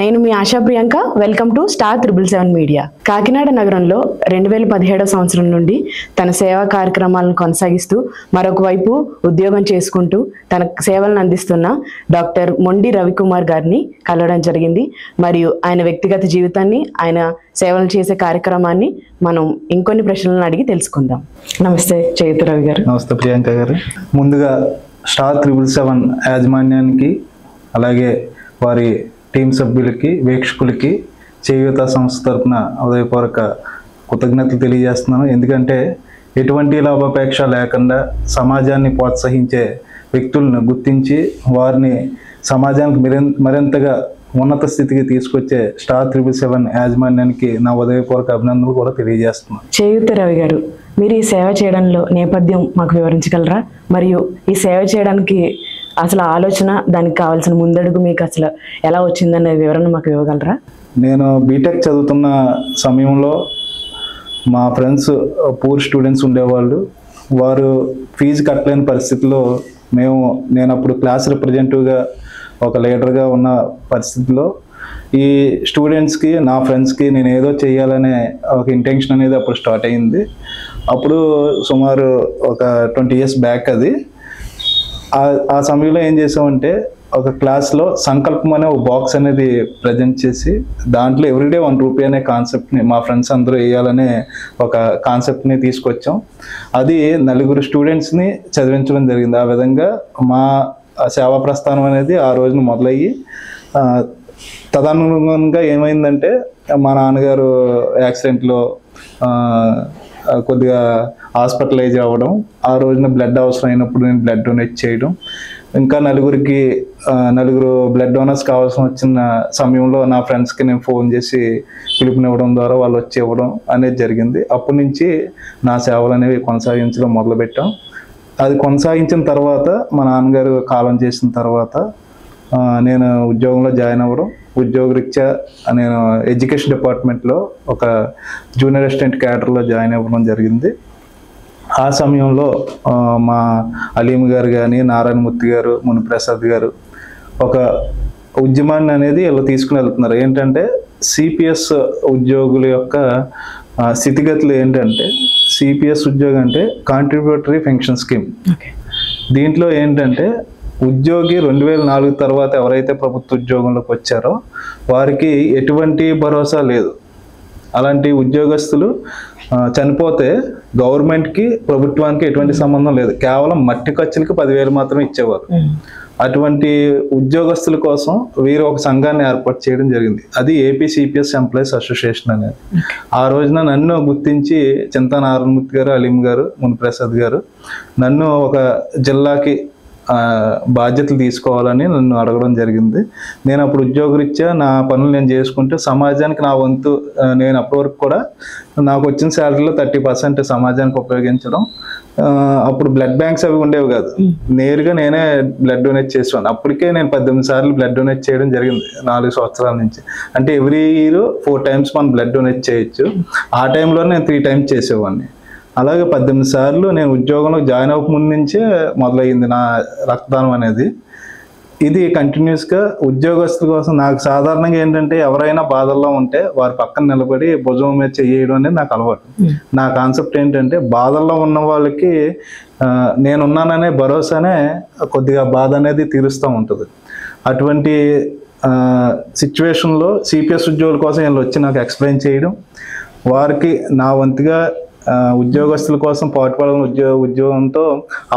నేను మీ Asha Priyanka. Welcome to star 777 media. Kakinada నగరంలో 2017 సంవత్సరం నుండి తన సేవా కార్యక్రమాలను కొనసాగిస్తూ మరొక వైపు ఉద్యోగం చేసుకుంటూ తన సేవలను అందిస్తున్న డాక్టర్ మొండి రవికుమార్ గారిని కలవడం జరిగింది. మరియు ఆయన వ్యక్తిగత జీవితాన్ని, ఆయన సేవలు చేసే కార్యక్రమాన్ని మనం ఇంకొన్ని ప్రశ్నలను అడిగి తెలుసుకుందాం. నమస్తే చేయుత రవి గారు. నమస్తే ప్రియాంక గారు. ముందుగా స్టార్ 777 యాజమాన్యానికి, అలాగే వారి టీం సభ్యులకి, వీక్షకులకి చేయూత సంస్థ తరఫున హృదయపూర్వక కృతజ్ఞతలు తెలియజేస్తున్నాను. ఎందుకంటే ఎటువంటి లాభాపేక్ష లేకుండా సమాజాన్ని ప్రోత్సహించే వ్యక్తులను గుర్తించి వారిని సమాజానికి మరింతగా ఉన్నత స్థితికి తీసుకొచ్చే స్టార్ 777 యాజమాన్యానికి నా హృదయపూర్వక అభినందనలు కూడా తెలియజేస్తున్నాను. చేయూత రవి గారు, మీరు ఈ సేవ చేయడంలో నేపథ్యం మాకు వివరించగలరా? మరియు ఈ సేవ చేయడానికి అసలు ఆలోచన, దానికి కావాల్సిన ముందడుగు మీకు అసలు ఎలా వచ్చిందనే వివరణ మాకు ఇవ్వగలరా? నేను బీటెక్ చదువుతున్న సమయంలో మా ఫ్రెండ్స్ పూర్ స్టూడెంట్స్ ఉండేవాళ్ళు. వారు ఫీజు కట్టలేని పరిస్థితిలో నేను అప్పుడు క్లాస్ రిప్రజెంటేటివ్గా, ఒక లీడర్గా ఉన్న పరిస్థితిలో ఈ స్టూడెంట్స్కి, నా ఫ్రెండ్స్కి నేను ఏదో చేయాలనే ఒక ఇంటెన్షన్ అనేది అప్పుడు స్టార్ట్ అయింది. అప్పుడు సుమారు ఒక 20 years బ్యాక్ అది. ఆ సమయంలో ఏం చేసామంటే, ఒక క్లాస్లో సంకల్పం అనే ఒక బాక్స్ అనేది ప్రజెంట్ చేసి దాంట్లో ఎవ్రీడే 1 రూపీ అనే కాన్సెప్ట్ని మా ఫ్రెండ్స్ అందరూ వేయాలనే ఒక కాన్సెప్ట్ని తీసుకొచ్చాం. అది 4 స్టూడెంట్స్ని చదివించడం జరిగింది. ఆ విధంగా మా సేవా ప్రస్థానం అనేది ఆ రోజున మొదలయ్యి, తదనుగుణంగా ఏమైందంటే మా నాన్నగారు యాక్సిడెంట్లో కొద్దిగా హాస్పిటలైజ్ అవ్వడం, ఆ రోజున బ్లడ్ అవసరం అయినప్పుడు నేను బ్లడ్ డొనేట్ చేయడం, ఇంకా 4 బ్లడ్ డోనర్స్ కావాల్సిన వచ్చిన సమయంలో నా ఫ్రెండ్స్కి నేను ఫోన్ చేసి పిలుపునివ్వడం ద్వారా వాళ్ళు వచ్చి ఇవ్వడం అనేది జరిగింది. అప్పటి నుంచి నా సేవలు అనేవి కొనసాగించడం మొదలుపెట్టాం. అది కొనసాగించిన తర్వాత మా నాన్నగారు కాలం చేసిన తర్వాత నేను ఉద్యోగంలో జాయిన్ అవ్వడం, ఉద్యోగరీత్యా నేను ఎడ్యుకేషన్ డిపార్ట్మెంట్లో ఒక జూనియర్ అసిస్టెంట్ క్యాడర్లో జాయిన్ అవ్వడం జరిగింది. ఆ సమయంలో మా అలీం గారు కానీ, నారాయణమూర్తి గారు, మునిప్రసాద్ గారు ఒక ఉద్యమాన్ని అనేది వీళ్ళు తీసుకుని వెళ్తున్నారు. ఏంటంటే సిపిఎస్ ఉద్యోగుల యొక్క స్థితిగతులు ఏంటంటే, సిపిఎస్ ఉద్యోగం అంటే కాంట్రిబ్యూటరీ పెన్షన్ స్కీమ్. దీంట్లో ఏంటంటే ఉద్యోగి 2004 తర్వాత ఎవరైతే ప్రభుత్వ ఉద్యోగంలోకి వచ్చారో వారికి ఎటువంటి భరోసా లేదు. అలాంటి ఉద్యోగస్తులు చనిపోతే గవర్నమెంట్కి, ప్రభుత్వానికి ఎటువంటి సంబంధం లేదు. కేవలం మట్టి ఖర్చులకి 10,000 మాత్రమే ఇచ్చేవారు. అటువంటి ఉద్యోగస్తుల కోసం వీరు ఒక సంఘాన్ని ఏర్పాటు చేయడం జరిగింది. అది ఏపీ సిపిఎస్ ఎంప్లాయీస్ అసోసియేషన్ అనేది. ఆ రోజున నన్ను గుర్తించి చింతా నారాయణమూర్తి గారు, అలీం గారు, మునిప్రసాద్ గారు నన్ను ఒక జిల్లాకి బాధ్యతలు తీసుకోవాలని నన్ను అడగడం జరిగింది. నేను అప్పుడు ఉద్యోగరీత్యా నా పనులు నేను చేసుకుంటే సమాజానికి నా వంతు, నేను అప్పటి వరకు కూడా నాకు వచ్చిన శాలరీలో 30% సమాజానికి ఉపయోగించడం. అప్పుడు బ్లడ్ బ్యాంక్స్ అవి ఉండేవి కాదు, నేరుగా నేనే బ్లడ్ డొనేట్ చేసేవాడిని. అప్పటికే నేను 18 సార్లు బ్లడ్ డొనేట్ చేయడం జరిగింది 4 సంవత్సరాల నుంచి. అంటే ఎవ్రీ ఇయర్ 4 times మనం బ్లడ్ డొనేట్ చేయొచ్చు. ఆ టైంలో నేను 3 times చేసేవాడిని. అలాగే 18 సార్లు నేను ఉద్యోగంలో జాయిన్ అవ్వక ముందు నుంచే మొదలయ్యింది నా రక్తదానం అనేది. ఇది కంటిన్యూస్గా ఉద్యోగస్తుల కోసం. నాకు సాధారణంగా ఏంటంటే ఎవరైనా బాధల్లో ఉంటే వారి పక్కన నిలబడి భుజం మీద చేయడం అనేది నాకు అలవాటు. నా కాన్సెప్ట్ ఏంటంటే బాధల్లో ఉన్న వాళ్ళకి నేనున్నాననే భరోసానే కొద్దిగా బాధ అనేది తీరుస్తూ ఉంటుంది. అటువంటి సిచ్యువేషన్లో సిపిఎస్ ఉద్యోగుల కోసం వీళ్ళు వచ్చి నాకు ఎక్స్ప్లెయిన్ చేయడం, వారికి నా వంతుగా ఉద్యోగస్తుల కోసం పాటుపడాలని ఉద్యోగంతో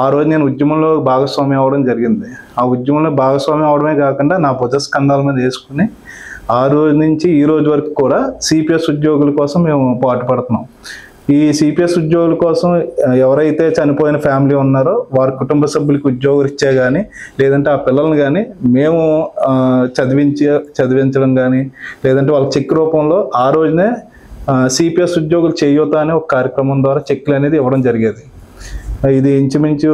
ఆ రోజు నేను ఉద్యమంలో భాగస్వామ్యం అవ్వడం జరిగింది. ఆ ఉద్యమంలో భాగస్వామ్యం అవడమే కాకుండా నా భుజస్కంధాల మీద వేసుకుని ఆ రోజు నుంచి ఈ రోజు వరకు కూడా సిపిఎస్ ఉద్యోగుల కోసం మేము పాటుపడుతున్నాం. ఈ సిపిఎస్ ఉద్యోగుల కోసం ఎవరైతే చనిపోయిన ఫ్యామిలీ ఉన్నారో వారి కుటుంబ సభ్యులకి ఉద్యోగరీత్యా కానీ, లేదంటే ఆ పిల్లల్ని కానీ మేము చదివించడం కానీ, లేదంటే వాళ్ళ చెక్ రూపంలో ఆ రోజునే సిపిఎస్ ఉద్యోగులు చేయూత అనే ఒక కార్యక్రమం ద్వారా చెక్లు అనేది ఇవ్వడం జరిగేది. ఇది ఇంచుమించు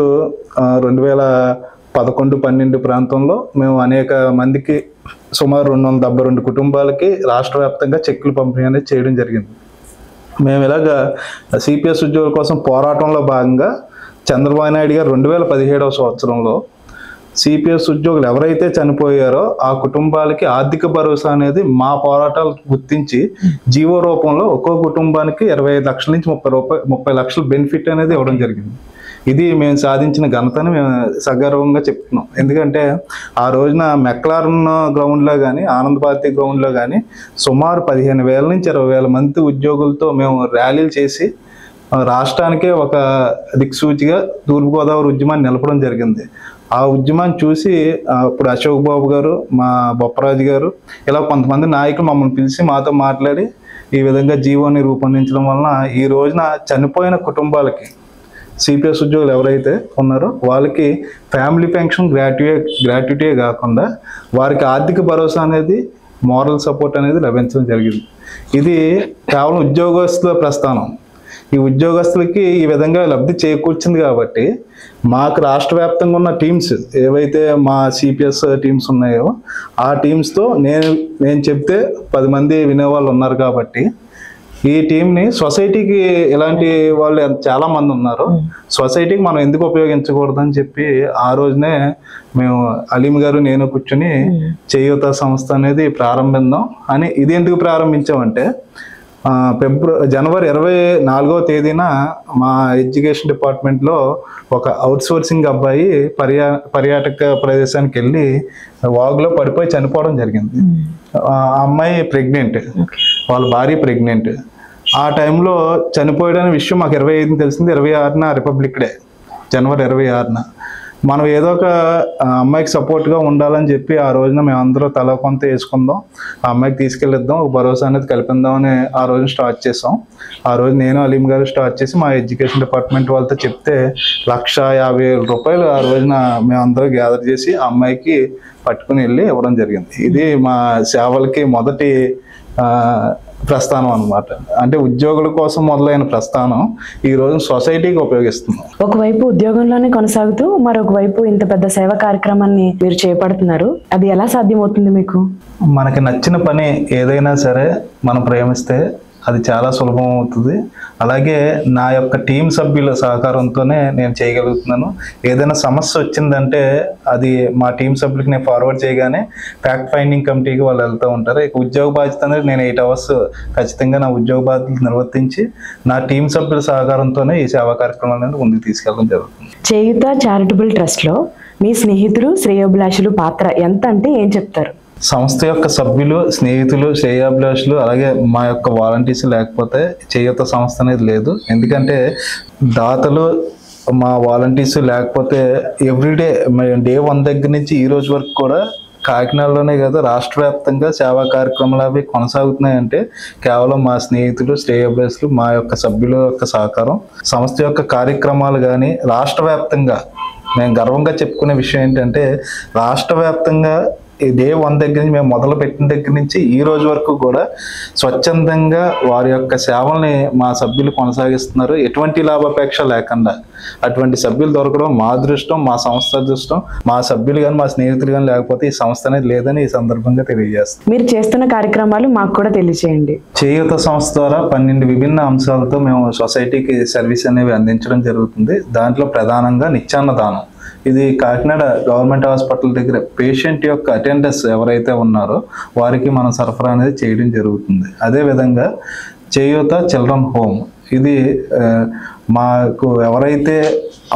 2011-12 ప్రాంతంలో మేము అనేక మందికి, సుమారు 272 కుటుంబాలకి రాష్ట్ర వ్యాప్తంగా చెక్కులు పంపిణీ అనేది చేయడం జరిగింది. మేము ఇలాగా సిపిఎస్ ఉద్యోగుల కోసం పోరాటంలో భాగంగా చంద్రబాబు నాయుడు గారు 2017 సంవత్సరంలో సిపిఎస్ ఉద్యోగులు ఎవరైతే చనిపోయారో ఆ కుటుంబాలకి ఆర్థిక భరోసా అనేది మా పోరాటాలు గుర్తించి జీవో రూపంలో ఒక్కో కుటుంబానికి 25 లక్షల నుంచి 30 లక్షల బెనిఫిట్ అనేది ఇవ్వడం జరిగింది. ఇది మేము సాధించిన ఘనతని మేము సగర్వంగా చెప్తున్నాం. ఎందుకంటే ఆ రోజున మెక్లారన్ గ్రౌండ్లో కానీ ఆనంద్ భారతి గ్రౌండ్లో కానీ సుమారు 15,000 నుంచి 20,000 మంది ఉద్యోగులతో మేము ర్యాలీలు చేసి రాష్ట్రానికే ఒక దిక్సూచిగా తూర్పుగోదావరి ఉద్యమాన్ని నిలపడం జరిగింది. ఆ ఉద్యమాన్ని చూసి ఇప్పుడు అశోక్ బాబు గారు, మా బొప్పరాజు గారు, ఇలా కొంతమంది నాయకులు మమ్మల్ని పిలిచి మాతో మాట్లాడి ఈ విధంగా జీవోని రూపొందించడం వలన ఈ రోజున చనిపోయిన కుటుంబాలకి సిపిఎస్ ఉద్యోగులు ఎవరైతే ఉన్నారో వాళ్ళకి ఫ్యామిలీ పెన్షన్ గ్రాట్యుటీ కాకుండా వారికి ఆర్థిక భరోసా అనేది, మోరల్ సపోర్ట్ అనేది లభించడం జరిగింది. ఇది కేవలం ఉద్యోగస్తుల ప్రస్థానం. ఈ ఉద్యోగస్తులకి ఈ విధంగా లబ్ధి చేకూర్చింది కాబట్టి మాకు రాష్ట్ర వ్యాప్తంగా ఉన్న టీమ్స్ ఏవైతే మా సిపిఎస్ టీమ్స్ ఉన్నాయో ఆ టీమ్స్తో నేను చెప్తే 10 మంది వినేవాళ్ళు ఉన్నారు కాబట్టి ఈ టీంని సొసైటీకి, ఇలాంటి వాళ్ళు చాలా మంది ఉన్నారు, సొసైటీకి మనం ఎందుకు ఉపయోగించకూడదని చెప్పి ఆ రోజునే మేము అలీం గారు నేను కూర్చొని చేయూత సంస్థ అనేది ప్రారంభిద్దాం అని. ఇది ఎందుకు ప్రారంభించామంటే జనవరి 24వ తేదీన మా ఎడ్యుకేషన్ డిపార్ట్మెంట్లో ఒక అవుట్సోర్సింగ్ అబ్బాయి పర్యాటక ప్రదేశానికి వెళ్ళి వాగులో పడిపోయి చనిపోవడం జరిగింది. ఆ అమ్మాయి ప్రెగ్నెంట్, వాళ్ళ భార్య ప్రెగ్నెంట్. ఆ టైంలో చనిపోయడానికి విషయం మాకు 25 తెలిసింది. 26న రిపబ్లిక్ డే, జనవరి 26న. మనం ఏదో ఒక అమ్మాయికి సపోర్ట్గా ఉండాలని చెప్పి ఆ రోజున మేమందరూ తల కొంత వేసుకుందాం, ఆ అమ్మాయికి తీసుకెళ్ళిద్దాం, ఒక భరోసా అనేది కల్పిద్దామని ఆ రోజున స్టార్ట్ చేసాం. ఆ రోజు నేను అలీం గారు స్టార్ట్ చేసి మా ఎడ్యుకేషన్ డిపార్ట్మెంట్ వాళ్ళతో చెప్తే 1,50,000 రూపాయలు ఆ రోజున మేమందరూ గ్యాదర్ చేసి ఆ అమ్మాయికి పట్టుకుని వెళ్ళి ఇవ్వడం జరిగింది. ఇది మా సేవలకి మొదటి ప్రస్థానం అన్నమాట. అంటే ఉద్యోగుల కోసం మొదలైన ప్రస్థానం ఈ రోజు సొసైటీకి ఉపయోగిస్తున్నాం. ఒకవైపు ఉద్యోగంలోనే కొనసాగుతూ మరొక వైపు ఇంత పెద్ద సేవా కార్యక్రమాన్ని మీరు చేపడుతున్నారు. అది ఎలా సాధ్యమవుతుంది మీకు? మనకి నచ్చిన పని ఏదైనా సరే మనం ప్రేమిస్తే అది చాలా సులభం అవుతుంది. అలాగే నా యొక్క టీం సభ్యుల సహకారంతోనే నేను చేయగలుగుతున్నాను. ఏదైనా సమస్య వచ్చిందంటే అది మా టీం సభ్యులకి నేను ఫార్వర్డ్ చేయగానే ఫ్యాక్ట్ ఫైండింగ్ కమిటీకి వాళ్ళు వెళ్తూ ఉంటారు. ఇక ఉద్యోగ బాధ్యత అనేది నేను 8 అవర్స్ ఖచ్చితంగా నా ఉద్యోగ బాధ్యతలు నిర్వర్తించి నా టీం సభ్యుల సహకారంతోనే ఈ సేవా కార్యక్రమాలను ముందుకు తీసుకెళ్ళడం జరుగుతుంది. చేయూత చారిటబుల్ ట్రస్ట్లో మీ స్నేహితులు, శ్రేయోభిలాషులు పాత్ర ఎంత అంటే ఏం చెప్తారు? సంస్థ యొక్క సభ్యులు, స్నేహితులు, శ్రేయాభిలాషులు అలాగే మా యొక్క వాలంటీర్స్ లేకపోతే చేయూత సంస్థ అనేది లేదు. ఎందుకంటే దాతలు, మా వాలంటీర్స్ లేకపోతే ఎవ్రీడే డే 1 దగ్గర నుంచి ఈ రోజు వరకు కూడా కాకినాడలోనే కదా రాష్ట్ర వ్యాప్తంగా సేవా కార్యక్రమాలు అవి కొనసాగుతున్నాయంటే కేవలం మా స్నేహితులు, శ్రేయాభిలాషులు, మా యొక్క సభ్యుల యొక్క సహకారం. సంస్థ యొక్క కార్యక్రమాలు కానీ రాష్ట్ర వ్యాప్తంగా మేము గర్వంగా చెప్పుకునే విషయం ఏంటంటే రాష్ట్ర వ్యాప్తంగా ఈ డే 1 దగ్గర నుంచి మేము మొదలు పెట్టిన దగ్గర నుంచి ఈ రోజు వరకు కూడా స్వచ్ఛందంగా వారి యొక్క సేవల్ని మా సభ్యులు కొనసాగిస్తున్నారు, ఎటువంటి లాభాపేక్ష లేకుండా. అటువంటి సభ్యులు దొరకడం మా అదృష్టం, మా సంస్థ అదృష్టం. మా సభ్యులు కానీ మా స్నేహితులు కానీ లేకపోతే ఈ సంస్థ అనేది లేదని ఈ సందర్భంగా తెలియజేస్తాం. మీరు చేస్తున్న కార్యక్రమాలు మాకు కూడా తెలియజేయండి. చేయూత సంస్థ ద్వారా 12 విభిన్న అంశాలతో మేము సొసైటీకి సర్వీస్ అనేవి అందించడం జరుగుతుంది. దాంట్లో ప్రధానంగా నిత్యాన్నదానం. ఇది కాకినాడ గవర్నమెంట్ హాస్పిటల్ దగ్గర పేషెంట్ యొక్క అటెండర్స్ ఎవరైతే ఉన్నారో వారికి మనం సరఫరా అనేది చేయడం జరుగుతుంది. అదేవిధంగా చేయూత చిల్డ్రన్ హోమ్, ఇది మాకు ఎవరైతే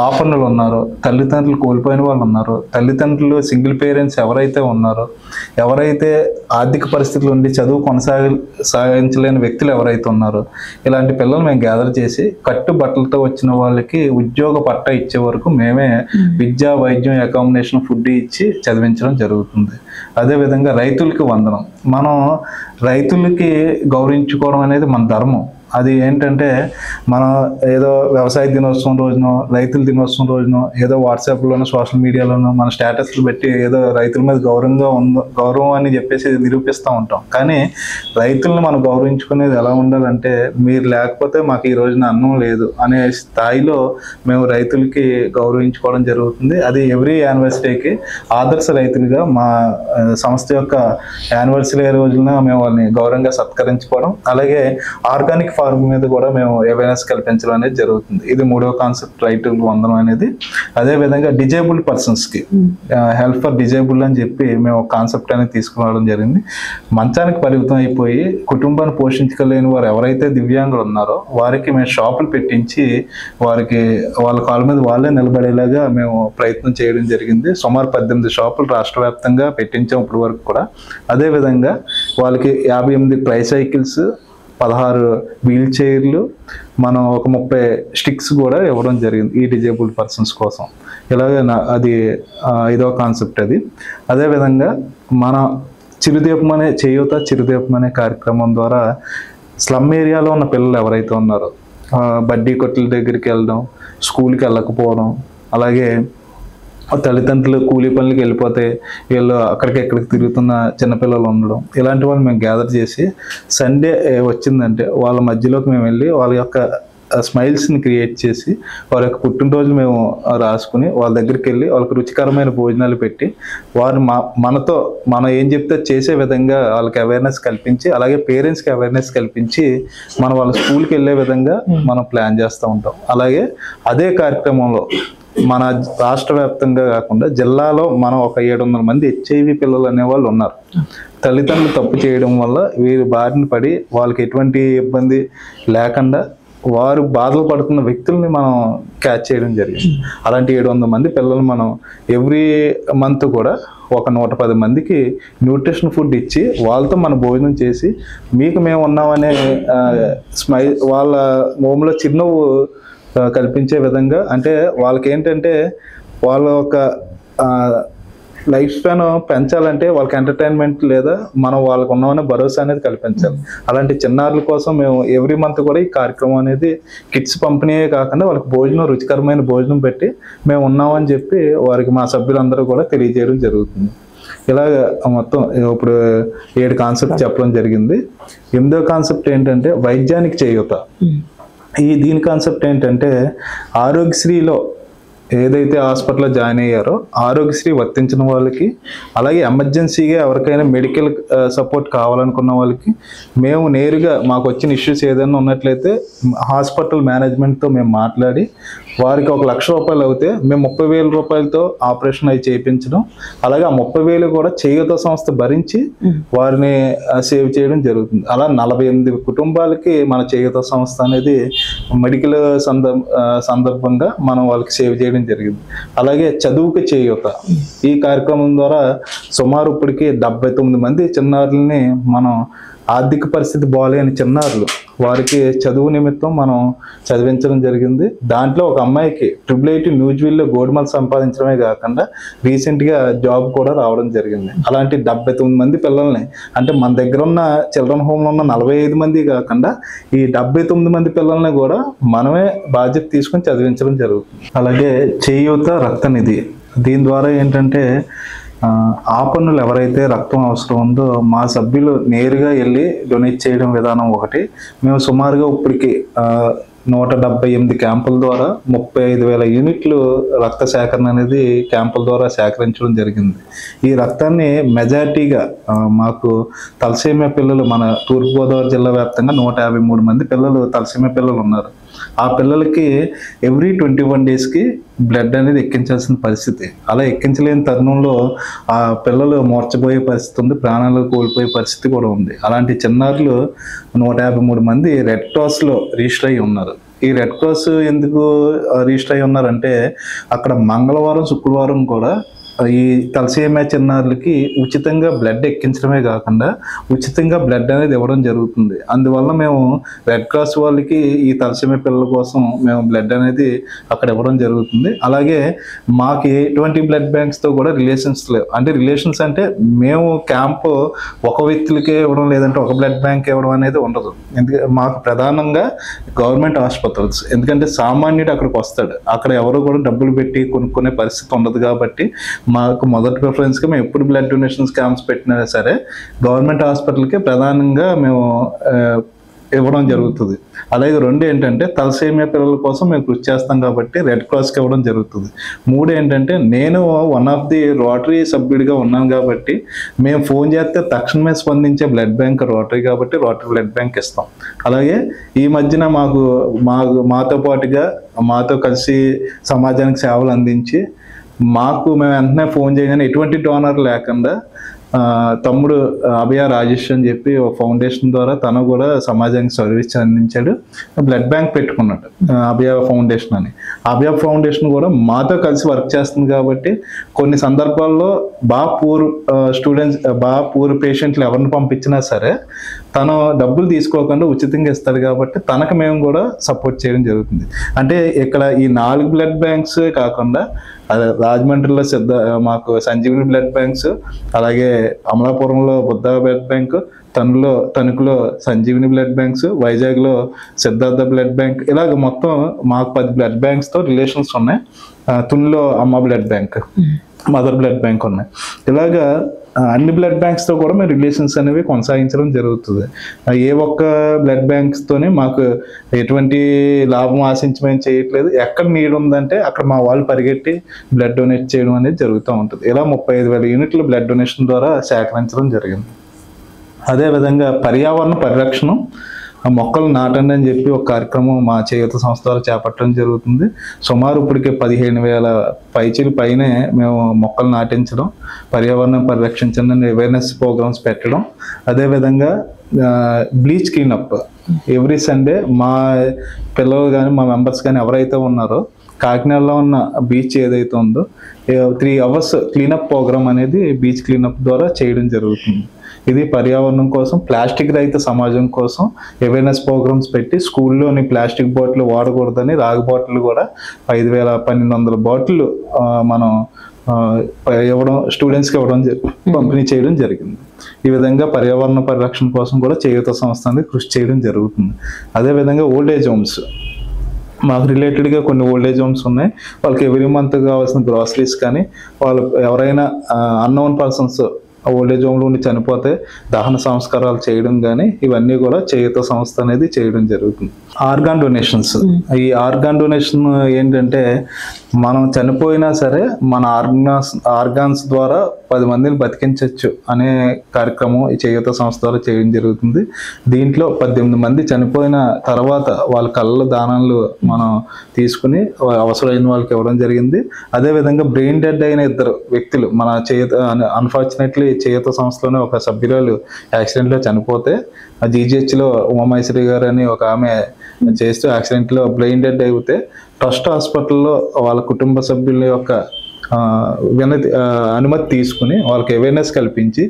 ఆపన్నులు ఉన్నారో, తల్లిదండ్రులు కోల్పోయిన వాళ్ళు ఉన్నారో, తల్లిదండ్రులు సింగిల్ పేరెంట్స్ ఎవరైతే ఉన్నారో, ఎవరైతే ఆర్థిక పరిస్థితులు ఉండి చదువు కొనసాగించలేని వ్యక్తులు ఎవరైతే ఉన్నారో ఇలాంటి పిల్లలు మేము గ్యాదర్ చేసి కట్టుబట్టలతో వచ్చిన వాళ్ళకి ఉద్యోగ పట్టా ఇచ్చే వరకు మేమే విద్య, వైద్యం, అకామిడేషన్, ఫుడ్ ఇచ్చి చదివించడం జరుగుతుంది. అదేవిధంగా రైతులకి వందనం. మనం రైతులకి గౌరవించుకోవడం అనేది మన ధర్మం. అది ఏంటంటే మనం ఏదో వ్యవసాయ దినోత్సవం రోజునో, రైతుల దినోత్సవం రోజునో ఏదో వాట్సాప్లోనో, సోషల్ మీడియాలోనో మన స్టేటస్లు పెట్టి ఏదో రైతుల మీద గౌరవం అని చెప్పేసి నిరూపిస్తూ ఉంటాం. కానీ రైతులను మనం గౌరవించుకునేది ఎలా ఉండాలంటే మీరు లేకపోతే మాకు ఈ రోజున అన్నం లేదు అనే స్థాయిలో మేము రైతులకి గౌరవించుకోవడం జరుగుతుంది. అది ఎవ్రీ యానివర్సరీకి ఆదర్శ రైతులుగా మా సంస్థ యొక్క యానివర్సరీ రోజున మేము వాళ్ళని గౌరవంగా సత్కరించుకోవడం, అలాగే ఆర్గానిక్ ప్లాట్ఫామ్ మీద కూడా మేము అవేర్నెస్ కల్పించడం అనేది జరుగుతుంది. ఇది 3వ కాన్సెప్ట్, రైట్ టు వందనం అనేది. అదే విధంగా డిజేబుల్డ్ పర్సన్స్ కి హెల్ప్ ఫర్ డిజేబుల్డ్ అని చెప్పి మేము ఒక కాన్సెప్ట్ అనేది తీసుకురావడం జరిగింది. మంచానికి పరిమితం అయిపోయి కుటుంబాన్ని పోషించలేని వారు ఎవరైతే దివ్యాంగులు ఉన్నారో వారికి మేము షాపులు పెట్టించి వారికి వాళ్ళ కాళ్ళ మీద వాళ్ళే నిలబడేలాగా మేము ప్రయత్నం చేయడం జరిగింది. సుమారు 18 షాపులు రాష్ట్ర వ్యాప్తంగా పెట్టించాం ఇప్పటి వరకు కూడా. అదేవిధంగా వాళ్ళకి 58 ట్రైసైకిల్స్, 16 వీల్ చైర్లు, మనం ఒక 30 స్టిక్స్ కూడా ఇవ్వడం జరిగింది ఈ డిజేబుల్డ్ పర్సన్స్ కోసం. ఇలాగే అది 5వ కాన్సెప్ట్ అది. అదేవిధంగా మన చిరుదీపం అనే చిరుదీపం అనే కార్యక్రమం ద్వారా స్లమ్ ఏరియాలో ఉన్న పిల్లలు ఎవరైతే ఉన్నారో బడ్డీ కొట్ల దగ్గరికి వెళ్ళడం, స్కూల్కి వెళ్ళకపోవడం, అలాగే తల్లిదండ్రులు కూలీ పనులకి వెళ్ళిపోతే వీళ్ళు ఎక్కడికి తిరుగుతున్న చిన్నపిల్లలు ఉండడం, ఇలాంటి వాళ్ళు మేము గ్యాదర్ చేసి సండే వచ్చిందంటే వాళ్ళ మధ్యలోకి మేము వెళ్ళి వాళ్ళ యొక్క స్మైల్స్ని క్రియేట్ చేసి వారి యొక్క పుట్టినరోజులు మేము రాసుకుని వాళ్ళ దగ్గరికి వెళ్ళి వాళ్ళకి రుచికరమైన భోజనాలు పెట్టి వారు మనం ఏం చెప్తే చేసే విధంగా వాళ్ళకి అవేర్నెస్ కల్పించి, అలాగే పేరెంట్స్కి అవేర్నెస్ కల్పించి మనం వాళ్ళ స్కూల్కి వెళ్ళే విధంగా మనం ప్లాన్ చేస్తూ ఉంటాం. అలాగే అదే కార్యక్రమంలో మన రాష్ట్ర వ్యాప్తంగా కాకుండా జిల్లాలో మనం ఒక 700 మంది HIV పిల్లలు అనేవాళ్ళు ఉన్నారు. తల్లిదండ్రులు తప్పు చేయడం వల్ల వీరు బారిన పడి వాళ్ళకి ఎటువంటి ఇబ్బంది లేకుండా వారు బాధలు పడుతున్న వ్యక్తుల్ని మనం క్యాచ్ చేయడం జరిగింది. అలాంటి 700 మంది పిల్లలు మనం ఎవ్రీ మంత్ కూడా ఒక 110 మందికి న్యూట్రిషన్ ఫుడ్ ఇచ్చి వాళ్ళతో మన భోజనం చేసి మీకు మేము ఉన్నామనే స్మైల్ వాళ్ళ మోములో చిరునవ్వు కల్పించే విధంగా, అంటే వాళ్ళకి ఏంటంటే వాళ్ళ ఒక లైఫ్ స్పాన్ పెంచాలంటే వాళ్ళకి ఎంటర్టైన్మెంట్ లేదా మనం వాళ్ళకు ఉన్నామనే భరోసా అనేది కల్పించాలి. అలాంటి చిన్నారుల కోసం మేము ఎవ్రీ మంత్ కూడా ఈ కార్యక్రమం అనేది కిట్స్ పంపిణీయే కాకుండా వాళ్ళకి భోజనం, రుచికరమైన భోజనం పెట్టి మేము ఉన్నామని చెప్పి వారికి మా సభ్యులందరూ కూడా తెలియజేయడం జరుగుతుంది. ఇలాగ మొత్తం ఇప్పుడు 7 కాన్సెప్ట్ చెప్పడం జరిగింది. 8వ కాన్సెప్ట్ ఏంటంటే వైద్యానికి చేయూత. దీని కాన్సెప్ట్ ఏంటంటే ఆరోగ్యశ్రీలో ఏదైతే హాస్పిటల్లో జాయిన్ అయ్యారో ఆరోగ్యశ్రీ వర్తించిన వాళ్ళకి, అలాగే ఎమర్జెన్సీగా ఎవరికైనా మెడికల్ సపోర్ట్ కావాలనుకున్న వాళ్ళకి మేము నేరుగా మాకు వచ్చిన ఇష్యూస్ ఏదైనా ఉన్నట్లయితే హాస్పిటల్ మేనేజ్మెంట్తో మేము మాట్లాడి వారికి 1 లక్ష రూపాయలు అవుతే మేము 30,000 రూపాయలతో ఆపరేషన్ అవి చేయించడం, అలాగే ఆ 30,000 కూడా చేయూత సంస్థ భరించి వారిని సేవ్ చేయడం జరుగుతుంది. అలా 48 కుటుంబాలకి మన చేయూత సంస్థ అనేది మెడికల్ సందర్భంగా మనం వాళ్ళకి సేవ్ చేయడం జరిగింది. అలాగే చదువుకి చేయూత ఈ కార్యక్రమం ద్వారా సుమారు ఇప్పటికి 79 మంది చిన్నారులని మనం ఆర్థిక పరిస్థితి బాగాలేని చిన్నారులు వారికి చదువు నిమిత్తం మనం చదివించడం జరిగింది. దాంట్లో ఒక అమ్మాయికి IIIT న్యూజివీల్లో గోల్డ్ మెడల్ సంపాదించడమే కాకుండా రీసెంట్గా జాబ్ కూడా రావడం జరిగింది. అలాంటి 79 మంది పిల్లల్ని, అంటే మన దగ్గర ఉన్న చిల్డ్రన్ హోమ్లో ఉన్న 45 మంది కాకుండా ఈ 79 మంది పిల్లల్ని కూడా మనమే బాధ్యత తీసుకొని చదివించడం జరుగుతుంది. అలాగే చేయూత రక్తనిధి, దీని ద్వారా ఏంటంటే ఆపన్నులు ఎవరైతే రక్తం అవసరం ఉందో మా సభ్యులు నేరుగా వెళ్ళి డొనేట్ చేయడం విధానం ఒకటి. మేము సుమారుగా ఇప్పటికి 178 క్యాంపుల ద్వారా 35,000 యూనిట్లు రక్త సేకరణ అనేది క్యాంపుల ద్వారా సేకరించడం జరిగింది. ఈ రక్తాన్ని మెజారిటీగా మాకు తలసేమియా పిల్లలు, మన తూర్పుగోదావరి జిల్లా వ్యాప్తంగా 153 మంది పిల్లలు తలసేమియా పిల్లలు ఉన్నారు. ఆ పిల్లలకి ఎవ్రీ 21 డేస్కి బ్లడ్ అనేది ఎక్కించాల్సిన పరిస్థితి. అలా ఎక్కించలేని తరుణంలో ఆ పిల్లలు మూర్చబోయే పరిస్థితి ఉంది, ప్రాణాలు కోల్పోయే పరిస్థితి కూడా ఉంది. అలాంటి చిన్నారులు 153 మంది రెడ్ క్రాస్లో రిజిస్టర్ అయ్యి ఉన్నారు. ఈ రెడ్ క్రాస్ ఎందుకు రిజిస్టర్ అయ్యి ఉన్నారంటే అక్కడ మంగళవారం, శుక్రవారం కూడా ఈ తలసేమియా చిన్నారులకి ఉచితంగా బ్లడ్ ఎక్కించడమే కాకుండా ఉచితంగా బ్లడ్ అనేది ఇవ్వడం జరుగుతుంది. అందువల్ల మేము రెడ్ క్రాస్ వాళ్ళకి ఈ తలసేమియా పిల్లల కోసం మేము బ్లడ్ అనేది అక్కడ ఇవ్వడం జరుగుతుంది. అలాగే మాకు ఎటువంటి బ్లడ్ బ్యాంక్స్తో కూడా రిలేషన్స్ లేవు. అంటే రిలేషన్స్ అంటే మేము క్యాంపు ఒక వ్యక్తులకే ఇవ్వడం, లేదంటే ఒక బ్లడ్ బ్యాంక్ ఇవ్వడం అనేది ఉండదు. ఎందుకంటే మాకు ప్రధానంగా గవర్నమెంట్ హాస్పిటల్స్, ఎందుకంటే సామాన్యుడు అక్కడికి వస్తాడు, అక్కడ ఎవరు కూడా డబ్బులు పెట్టి కొనుక్కునే పరిస్థితి ఉండదు. కాబట్టి మాకు మొదటి ప్రిఫరెన్స్గా మేము ఎప్పుడు బ్లడ్ డొనేషన్స్ క్యాంప్స్ పెట్టినా సరే గవర్నమెంట్ హాస్పిటల్కి ప్రధానంగా మేము ఇవ్వడం జరుగుతుంది. అలాగే 2 ఏంటంటే తలసేమియా పిల్లల కోసం మేము కృషి చేస్తాం కాబట్టి రెడ్ క్రాస్కి ఇవ్వడం జరుగుతుంది. 3 ఏంటంటే నేను వన్ ఆఫ్ ది రోటరీ సభ్యుడిగా ఉన్నాను కాబట్టి మేము ఫోన్ చేస్తే తక్షణమే స్పందించే బ్లడ్ బ్యాంక్ రోటరీ కాబట్టి రోటరీ బ్లడ్ బ్యాంక్ ఇస్తాం. అలాగే ఈ మధ్యన మాతో పాటుగా మాతో కలిసి సమాజానికి సేవలు అందించి మేము వెంటనే ఫోన్ చేయగానే ఎటువంటి డోనర్ లేకుండా తమ్ముడు అభయ రాజేష్ అని చెప్పి ఒక ఫౌండేషన్ ద్వారా తను కూడా సమాజానికి సర్వీస్ అందించాడు. బ్లడ్ బ్యాంక్ పెట్టుకున్నాడు అభయ ఫౌండేషన్ అని. అభయ ఫౌండేషన్ కూడా మాతో కలిసి వర్క్ చేస్తుంది కాబట్టి కొన్ని సందర్భాల్లో పూర్ పేషెంట్లు ఎవరిని పంపించినా సరే తను డబ్బులు తీసుకోకుండా ఉచితంగా ఇస్తాడు కాబట్టి తనకు మేము కూడా సపోర్ట్ చేయడం జరుగుతుంది. అంటే ఇక్కడ ఈ 4 బ్లడ్ బ్యాంక్స్ కాకుండా రాజమండ్రిలో మాకు సంజీవిని బ్లడ్ బ్యాంక్స్, అలాగే అమలాపురంలో బుద్ధ బ్లడ్ బ్యాంక్, తణుకులో సంజీవిని బ్లడ్ బ్యాంక్స్, వైజాగ్లో సిద్ధార్థ బ్లడ్ బ్యాంక్, ఇలాగ మొత్తం మాకు 10 బ్లడ్ బ్యాంక్స్తో రిలేషన్స్ ఉన్నాయి. తునిలో అమ్మ blood bank, mother blood bank ఉన్నాయి. ఇలాగా అన్ని బ్లడ్ బ్యాంక్స్తో కూడా మేము రిలేషన్స్ అనేవి కొనసాగించడం జరుగుతుంది. ఏ ఒక్క బ్లడ్ బ్యాంక్స్తోనే మాకు ఎటువంటి లాభం ఆశించి మేము చేయట్లేదు. ఎక్కడ నీడ్ ఉందంటే అక్కడ మా వాళ్ళు పరిగెట్టి బ్లడ్ డొనేట్ చేయడం అనేది జరుగుతూ ఉంటుంది. ఇలా 35,000 యూనిట్లు బ్లడ్ డొనేషన్ ద్వారా సేకరించడం జరిగింది. అదేవిధంగా పర్యావరణ పరిరక్షణ, మొక్కలు నాటండి అని చెప్పి ఒక కార్యక్రమం మా చేయూత సంస్థ ద్వారా చేపట్టడం జరుగుతుంది. సుమారు ఇప్పటికే 15,000 పైచీల పైనే మేము మొక్కలు నాటించడం, పర్యావరణం పరిరక్షించండి అని అవేర్నెస్ ప్రోగ్రామ్స్ పెట్టడం. అదేవిధంగా బ్లీచ్ క్లీనప్ ఎవ్రీ సండే మా పిల్లలు కానీ మా మెంబర్స్ కానీ ఎవరైతే ఉన్నారో కాకినాడలో ఉన్న బీచ్ ఏదైతే ఉందో 3 hours క్లీనప్ ప్రోగ్రామ్ అనేది బీచ్ క్లీనప్ ద్వారా చేయడం జరుగుతుంది. ఇది పర్యావరణం కోసం, ప్లాస్టిక్ రహిత సమాజం కోసం అవేర్నెస్ ప్రోగ్రామ్స్ పెట్టి స్కూల్లోని ప్లాస్టిక్ బాటిల్ వాడకూడదని రాగి బాటిల్ కూడా 5,100 బాటిల్ మనం స్టూడెంట్స్కి పంపిణీ చేయడం జరిగింది. ఈ విధంగా పర్యావరణ పరిరక్షణ కోసం కూడా చేయూత సంస్థ అనేది కృషి చేయడం జరుగుతుంది. అదేవిధంగా ఓల్డేజ్ హోమ్స్, మాకు రిలేటెడ్గా కొన్ని ఓల్డేజ్ హోమ్స్ ఉన్నాయి. వాళ్ళకి ఎవ్రీ మంత్ కావాల్సిన గ్రాసరీస్ కానీ, వాళ్ళు ఎవరైనా అన్నోన్ పర్సన్స్ ఓల్డేజ్ హోమ్లో ఉండి చనిపోతే దహన సంస్కారాలు చేయడం కానీ ఇవన్నీ కూడా చేయూత సంస్థ అనేది చేయడం జరుగుతుంది. ఆర్గాన్ డొనేషన్స్, ఈ ఆర్గాన్ డొనేషన్ ఏంటంటే మనం చనిపోయినా సరే మన ఆర్గాన్స్ ద్వారా 10 మందిని బతికించవచ్చు అనే కార్యక్రమం ఈ చేయూత సంస్థ ద్వారా చేయడం జరుగుతుంది. దీంట్లో 18 మంది చనిపోయిన తర్వాత వాళ్ళ కళ్ళ దానాలు మనం తీసుకుని అవసరమైన వాళ్ళకి ఇవ్వడం జరిగింది. అదేవిధంగా బ్రెయిన్ డెడ్ అయిన 2 వ్యక్తులు మన అన్ఫార్చునేట్లీ చేయూత సంస్థలోనే ఒక సభ్యురాలు యాక్సిడెంట్లో చనిపోతే ఆ జీజీహెచ్లో ఉమామహేశ్వరి గారు అని ఒక ఆమె చేస్తూ యాక్సిడెంట్లో బ్రెయిన్ డెడ్ అయిపోతే ట్రస్ట్ హాస్పిటల్లో వాళ్ళ కుటుంబ సభ్యుల యొక్క అనుమతి తీసుకుని వాళ్ళకి అవేర్నెస్ కల్పించి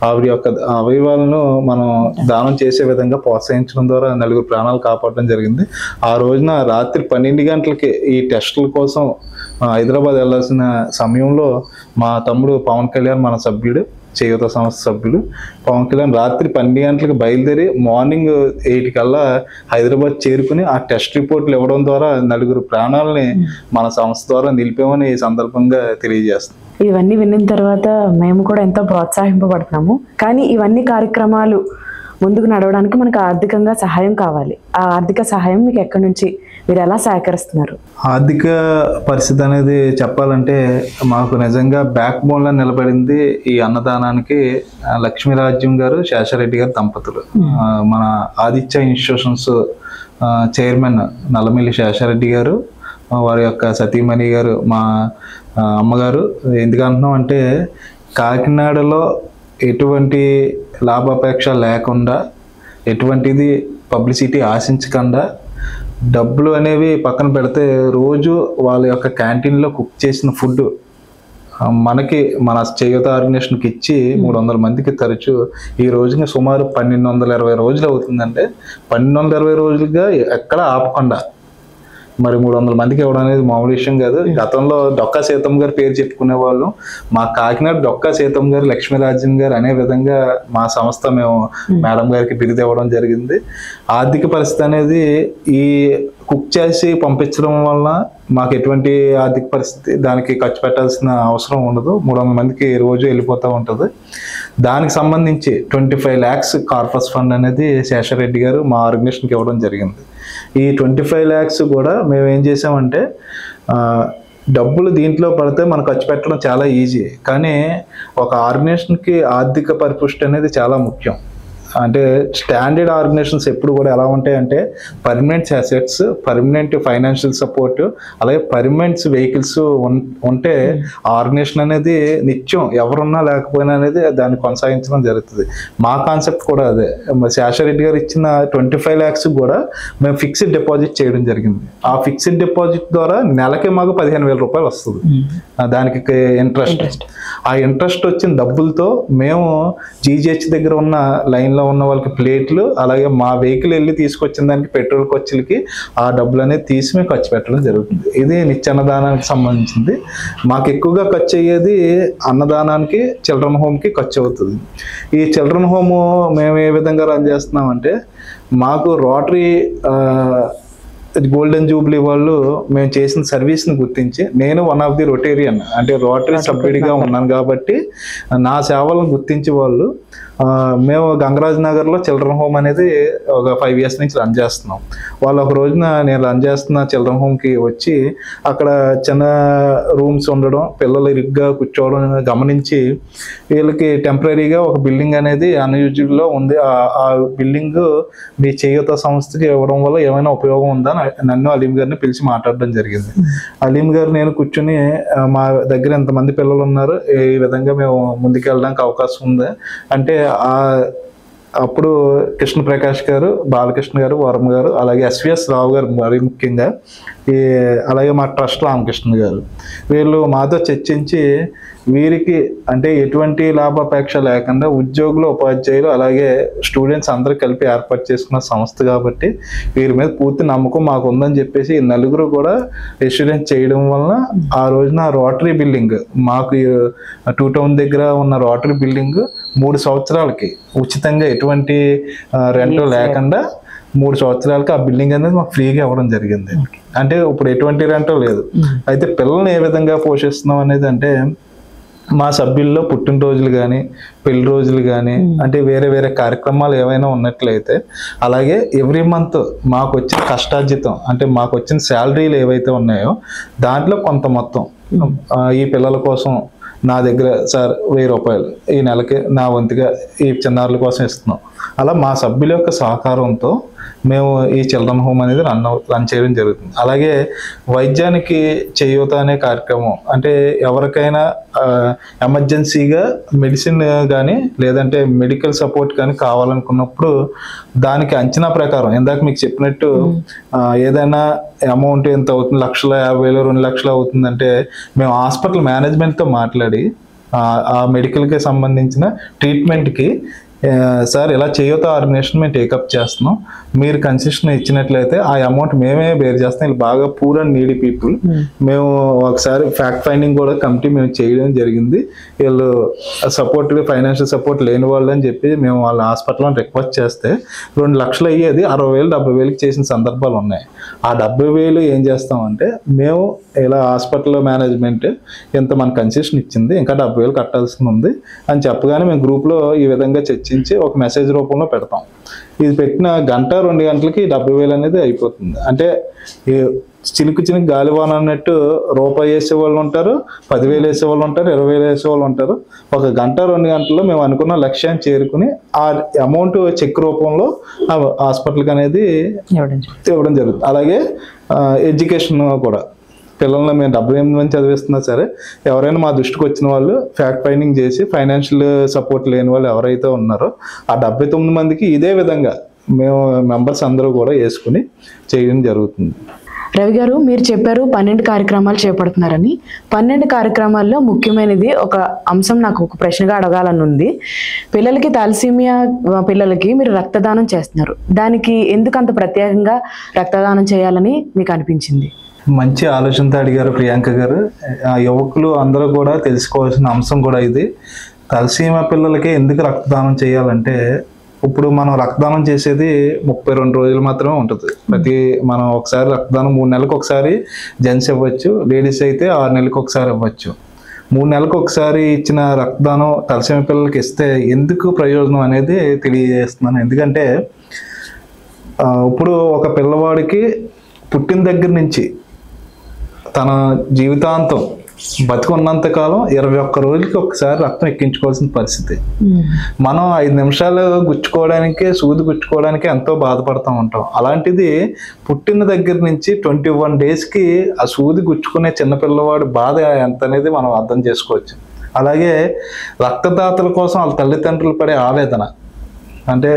ఆవిడ యొక్క అవయవాలను మనం దానం చేసే విధంగా ప్రోత్సహించడం ద్వారా 4 ప్రాణాలు కాపాడడం జరిగింది. ఆ రోజున రాత్రి 12 గంటలకి ఈ టెస్టుల కోసం హైదరాబాద్ వెళ్ళాల్సిన సమయంలో మా తమ్ముడు పవన్ కళ్యాణ్, మన సభ్యుడు చేయూత సంస్థ సభ్యులు పవన్ కళ్యాణ్ రాత్రి 12 గంటలకు బయలుదేరి మార్నింగ్ 8 కల్లా హైదరాబాద్ చేరుకుని ఆ టెస్ట్ రిపోర్ట్లు ఇవ్వడం ద్వారా 4 ప్రాణాలని మన సంస్థ ద్వారా నిలిపామని ఈ సందర్భంగా తెలియజేస్తాం. ఇవన్నీ విన్న తర్వాత మేము కూడా ఎంతో ప్రోత్సహింపబడుతున్నాము. కానీ ఇవన్నీ కార్యక్రమాలు ముందుకు నడవడానికి మనకు ఆర్థికంగా సహాయం కావాలి. ఆ ఆర్థిక సహాయం మీకు ఎక్కడి నుంచి, మీరు ఎలా సేకరిస్తున్నారు? ఆర్థిక పరిస్థితి అనేది చెప్పాలంటే మాకు నిజంగా బ్యాక్ బోన్లో నిలబడింది ఈ అన్నదానానికి లక్ష్మీరాజ్యం గారు, శేషారెడ్డి గారు దంపతులు. మన ఆదిత్య ఇన్స్టిట్యూషన్స్ చైర్మన్ నల్లమిల్లి శేషారెడ్డి గారు, వారి యొక్క సతీమణి గారు మా అమ్మగారు. ఎందుకంటున్నాం అంటే కాకినాడలో ఎటువంటి లాభాపేక్ష లేకుండా, ఎటువంటిది పబ్లిసిటీ ఆశించకుండా, డబ్బులు అనేవి పక్కన పెడితే రోజు వాళ్ళ యొక్క క్యాంటీన్లో కుక్ చేసిన ఫుడ్ మనకి మన చేయూత ఆర్గనైజేషన్కి ఇచ్చి 300 మందికి తరచు ఈ రోజున సుమారు 1220 రోజులు అవుతుందంటే 1220 రోజులుగా ఎక్కడ ఆపకుండా మరి 300 మందికి ఇవ్వడం అనేది మామూలు విషయం కాదు. గతంలో డొక్కా సీతమ్మ గారి పేరు చెప్పుకునే వాళ్ళు, మా కాకినాడ డొక్కా సీతమ్మ గారు, లక్ష్మీరాజ్యం గారు అనే విధంగా మా సంస్థ మేము మేడం గారికి బిరుదు ఇవ్వడం జరిగింది. ఆర్థిక పరిస్థితి అనేది ఈ కుక్ చేసి పంపించడం వల్ల మాకు ఎటువంటి ఆర్థిక పరిస్థితి దానికి ఖర్చు పెట్టాల్సిన అవసరం ఉండదు. 300 మందికి రోజు వెళ్ళిపోతూ ఉంటుంది. దానికి సంబంధించి 25 lakhs కార్పస్ ఫండ్ అనేది శేషారెడ్డి గారు మా ఆర్గనైజేషన్కి ఇవ్వడం జరిగింది. ఈ 25 lakhs కూడా మేము ఏం చేసామంటే, డబ్బులు దీంట్లో పడితే మనం ఖర్చు పెట్టడం చాలా ఈజీ, కానీ ఒక ఆర్గనైజేషన్కి ఆర్థిక పరిపుష్టి అనేది చాలా ముఖ్యం. అంటే స్టాండర్డ్ ఆర్గనైజేషన్స్ ఎప్పుడు కూడా ఎలా ఉంటాయంటే permanent assets, permanent financial support, అలాగే పర్మనెంట్ వెహికల్స్ ఉంటే ఆర్గనైజేషన్ అనేది నిత్యం ఎవరున్నా లేకపోయినా అనేది దాన్ని కొనసాగించడం జరుగుతుంది. మా కాన్సెప్ట్ కూడా అదే. శేషారెడ్డి గారు ఇచ్చిన 25 lakhs కూడా మేము ఫిక్స్డ్ డిపాజిట్ చేయడం జరిగింది. ఆ ఫిక్స్డ్ డిపాజిట్ ద్వారా నెలకి మాకు 15,000 రూపాయలు వస్తుంది. దానికి ఇంట్రెస్ట్, ఆ ఇంట్రెస్ట్ వచ్చిన డబ్బులతో మేము జీజీహెచ్ దగ్గర ఉన్న లైన్లో ఉన్న వాళ్ళకి ప్లేట్లు, అలాగే మా వెహికల్ వెళ్ళి తీసుకొచ్చిన దానికి పెట్రోల్ ఖర్చులకి ఆ డబ్బులు అనేది తీసి మేము ఖర్చు పెట్టడం జరుగుతుంది. ఇది నిత్యాన్నదానానికి సంబంధించింది. మాకు ఎక్కువగా ఖర్చు అయ్యేది అన్నదానానికి, చిల్డ్రన్ హోమ్కి ఖర్చు అవుతుంది. ఈ చిల్డ్రన్ హోమ్ మేము ఏ విధంగా రన్ చేస్తున్నామంటే, మాకు రోటరీ గోల్డెన్ జూబ్లీ వాళ్ళు మేము చేసిన సర్వీస్ని గుర్తించి, నేను వన్ ఆఫ్ ది రొటేరియన్ అంటే రోటరీ సభ్యుడిగా ఉన్నాను కాబట్టి నా సేవలను గుర్తించి వాళ్ళు మేము గంగరాజ్ నగర్లో చిల్డ్రన్ హోమ్ అనేది ఒక 5 years నుంచి రన్ చేస్తున్నాం. వాళ్ళు ఒక రోజున నేను రన్ చేస్తున్న చిల్డ్రన్ హోమ్కి వచ్చి అక్కడ చిన్న రూమ్స్ ఉండడం, పిల్లలు ఇరుగ్గా కూర్చోవడం గమనించి వీళ్ళకి టెంపరీగా ఒక బిల్డింగ్ అనేది అన్యూజువల్లో ఉంది, ఆ బిల్డింగ్ మీ చేయూత సంస్థకి ఇవ్వడం వల్ల ఏమైనా ఉపయోగం ఉందా నన్ను అలీం గారిని పిలిచి మాట్లాడడం జరిగింది. అలీం గారు నేను కూర్చుని మా దగ్గర ఎంతమంది పిల్లలు ఉన్నారు, ఈ విధంగా మేము ముందుకు వెళ్ళడానికి అవకాశం ఉంది అంటే, అప్పుడు కృష్ణ ప్రకాష్ గారు, బాలకృష్ణ గారు, వరం గారు, అలాగే ఎస్విఎస్ రావు గారు మరి ముఖ్యంగా, అలాగే మా ట్రస్ట్ రామకృష్ణ గారు, వీళ్ళు మాతో చర్చించి వీరికి అంటే ఎటువంటి లాభాపేక్ష లేకుండా ఉద్యోగులు, ఉపాధ్యాయులు, అలాగే స్టూడెంట్స్ అందరూ కలిపి ఏర్పాటు చేసుకున్న సంస్థ కాబట్టి వీరి మీద పూర్తి నమ్మకం మాకు ఉందని చెప్పేసి నలుగురు కూడా రెసిడెన్స్ చేయడం వలన ఆ రోజున రోటరీ బిల్డింగ్ మాకు 2 Town దగ్గర ఉన్న రోటరీ బిల్డింగ్ 3 సంవత్సరాలకి ఉచితంగా ఎటువంటి రెంట్ లేకుండా 3 సంవత్సరాలకి ఆ బిల్డింగ్ అనేది మాకు ఫ్రీగా ఇవ్వడం జరిగింది. అంటే ఇప్పుడు ఎటువంటి రెంటో లేదు. అయితే పిల్లల్ని ఏ విధంగా పోషిస్తున్నాం అనేది అంటే, మా సభ్యుల్లో పుట్టినరోజులు కానీ, పెళ్లి రోజులు కానీ, అంటే వేరే వేరే కార్యక్రమాలు ఏవైనా ఉన్నట్లయితే, అలాగే ఎవ్రీ మంత్ మాకు వచ్చిన కష్టార్జితం అంటే మాకు వచ్చిన శాలరీలు ఏవైతే ఉన్నాయో దాంట్లో కొంత మొత్తం ఈ పిల్లల కోసం నా దగ్గర సార్ 1000 రూపాయలు ఈ నెలకి నా వంతుగా ఈ చిన్నారుల కోసం ఇస్తున్నాం. అలా మా సభ్యుల యొక్క సహకారంతో మేము ఈ చిల్డ్రన్ హోమ్ అనేది రన్ చేయడం జరుగుతుంది. అలాగే వైద్యానికి చేయూత అనే కార్యక్రమం అంటే ఎవరికైనా ఎమర్జెన్సీగా మెడిసిన్ కానీ లేదంటే మెడికల్ సపోర్ట్ కానీ కావాలనుకున్నప్పుడు దానికి అంచనా ప్రకారం ఇందాక మీకు చెప్పినట్టు ఏదైనా అమౌంట్ ఎంత అవుతుంది, 1,50,000 2 లక్షలు అవుతుందంటే మేము హాస్పిటల్ మేనేజ్మెంట్తో మాట్లాడి ఆ మెడికల్కి సంబంధించిన ట్రీట్మెంట్కి సార్ ఇలా చేయూత ఆర్గనైజేషన్ మేము టేకప్ చేస్తున్నాం, మీరు కన్సెషన్ ఇచ్చినట్లయితే ఆ అమౌంట్ మేమే బేర్ చేస్తాం, వీళ్ళు బాగా పూర్ అండ్ నీడీ పీపుల్, మేము ఒకసారి ఫ్యాక్ట్ ఫైండింగ్ కూడా కమిటీ మేము చేయడం జరిగింది, వీళ్ళు సపోర్ట్గా ఫైనాన్షియల్ సపోర్ట్ లేని వాళ్ళు అని చెప్పి మేము వాళ్ళ హాస్పిటల్లో రిక్వెస్ట్ చేస్తే 2 లక్షలు అయ్యేది 60,000 70,000కి చేసిన సందర్భాలు ఉన్నాయి. ఆ 70,000 ఏం చేస్తామంటే మేము ఇలా హాస్పిటల్ మేనేజ్మెంట్ ఇంత మన కన్సెషన్ ఇచ్చింది, ఇంకా 70,000 కట్టాల్సి ఉంది అని చెప్పగానే మేము గ్రూప్లో ఈ విధంగా చర్చించి ఒక మెసేజ్ రూపంలో పెడతాం. ఇది పెట్టిన 1-2 గంటలకి 70,000 అనేది అయిపోతుంది. అంటే చినుకు గాలివాన అన్నట్టు రూపాయి వేసే వాళ్ళు ఉంటారు, 10,000 వేసే వాళ్ళు ఉంటారు, 20,000 వేసే వాళ్ళు ఉంటారు. 1-2 గంటల్లో మేము అనుకున్న లక్ష్యాన్ని చేరుకుని ఆ అమౌంట్ చెక్ రూపంలో హాస్పిటల్కి అనేది ఇవ్వడం జరుగుతుంది. అలాగే ఎడ్యుకేషన్ కూడా పిల్లల్ని మేము 78 మంది చదివిస్తున్నా సరే ఎవరైనా మా దృష్టికి వచ్చిన వాళ్ళు ఫ్యాక్ట్ ఫైండింగ్ చేసి ఫైనాన్షియల్ సపోర్ట్ లేని వాళ్ళు ఎవరైతే ఉన్నారో ఆ 79 మందికి ఇదే విధంగా మేము మెంబర్స్ అందరూ కూడా వేసుకుని చేయడం జరుగుతుంది. రవి గారు, మీరు చెప్పారు 12 కార్యక్రమాలు చేపడుతున్నారని. 12 కార్యక్రమాల్లో ముఖ్యమైనది ఒక అంశం నాకు ఒక ప్రశ్నగా అడగాలని ఉంది. పిల్లలకి థాలసీమియా పిల్లలకి మీరు రక్తదానం చేస్తున్నారు. దానికి ఎందుకు అంత ప్రత్యేకంగా రక్తదానం చేయాలని మీకు అనిపించింది? మంచి ఆలోచనతో అడిగారు ప్రియాంక గారు. యువకులు అందరూ కూడా తెలుసుకోవాల్సిన అంశం కూడా ఇది. థాలసీమియా పిల్లలకి ఎందుకు రక్తదానం చేయాలంటే, ఇప్పుడు మనం రక్తదానం చేసేది 32 రోజులు మాత్రమే ఉంటుంది. మనం ఒకసారి రక్తదానం 3 నెలలకు ఒకసారి జెంట్స్ ఇవ్వచ్చు, లేడీస్ అయితే 6 నెలలకు ఒకసారి ఇవ్వచ్చు. 3 నెలలకు ఒకసారి ఇచ్చిన రక్తదానం థాలసీమియా పిల్లలకి ఇస్తే ఎందుకు ప్రయోజనం అనేది తెలియజేస్తున్నాను. ఎందుకంటే ఇప్పుడు ఒక పిల్లవాడికి పుట్టిన దగ్గర నుంచి తన జీవితాంతం బతికున్నంత కాలం 21 రోజులకి ఒకసారి రక్తం ఎక్కించుకోవాల్సిన పరిస్థితి. మనం 5 నిమిషాలు సూది గుచ్చుకోవడానికి ఎంతో బాధపడుతూ ఉంటాం. అలాంటిది పుట్టిన దగ్గర నుంచి 21 డేస్కి ఆ సూది గుచ్చుకునే చిన్నపిల్లవాడి బాధ ఎంత అనేది మనం అర్థం చేసుకోవచ్చు. అలాగే రక్తదాతల కోసం వాళ్ళ తల్లిదండ్రులు పడే ఆవేదన, అంటే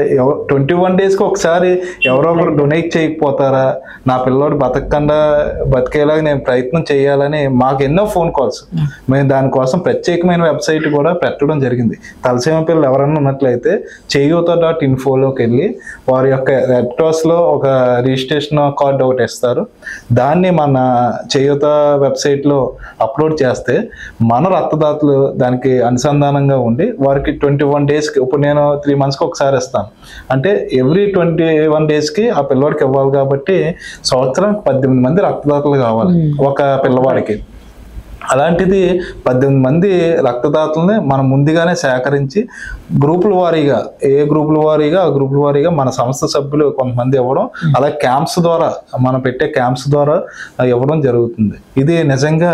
21 డేస్కి ఒకసారి ఎవరో ఒకరు డొనేట్ చేయకపోతారా, నా పిల్లోడు బతికేలాగా నేను ప్రయత్నం చేయాలని మాకు ఎన్నో ఫోన్ కాల్స్. మేము దానికోసం ప్రత్యేకమైన వెబ్సైట్ కూడా పెట్టడం జరిగింది. థాలసీమియా పిల్లలు ఎవరన్నా ఉన్నట్లయితే చేయూత.info-లోకి వెళ్ళి వారి యొక్క రెడ్ క్రాస్లో ఒక రిజిస్ట్రేషన్ కార్డు ఒకటి ఇస్తారు. దాన్ని మన చేయూత వెబ్సైట్లో అప్లోడ్ చేస్తే మన రక్తదాతలు దానికి అనుసంధానంగా ఉండి వారికి 21 డేస్కి, ఇప్పుడు నేను 3 మంత్స్కి ఒకసారి ఇస్తాను, అంటే ఎవ్రీ 21 డేస్కి ఆ పిల్లవాడికి ఇవ్వాలి. కాబట్టి సంవత్సరానికి 18 మంది రక్తదాతలు కావాలి ఒక పిల్లవాడికి. అలాంటిది 18 మంది రక్తదాతలని మనం ముందుగానే సేకరించి గ్రూపుల వారీగా, ఏ గ్రూపుల వారీగా ఆ గ్రూపుల వారీగా మన సంస్థ సభ్యులు కొంతమంది ఇవ్వడం, అలా క్యాంప్స్ ద్వారా, మనం పెట్టే క్యాంప్స్ ద్వారా ఇవ్వడం జరుగుతుంది. ఇది నిజంగా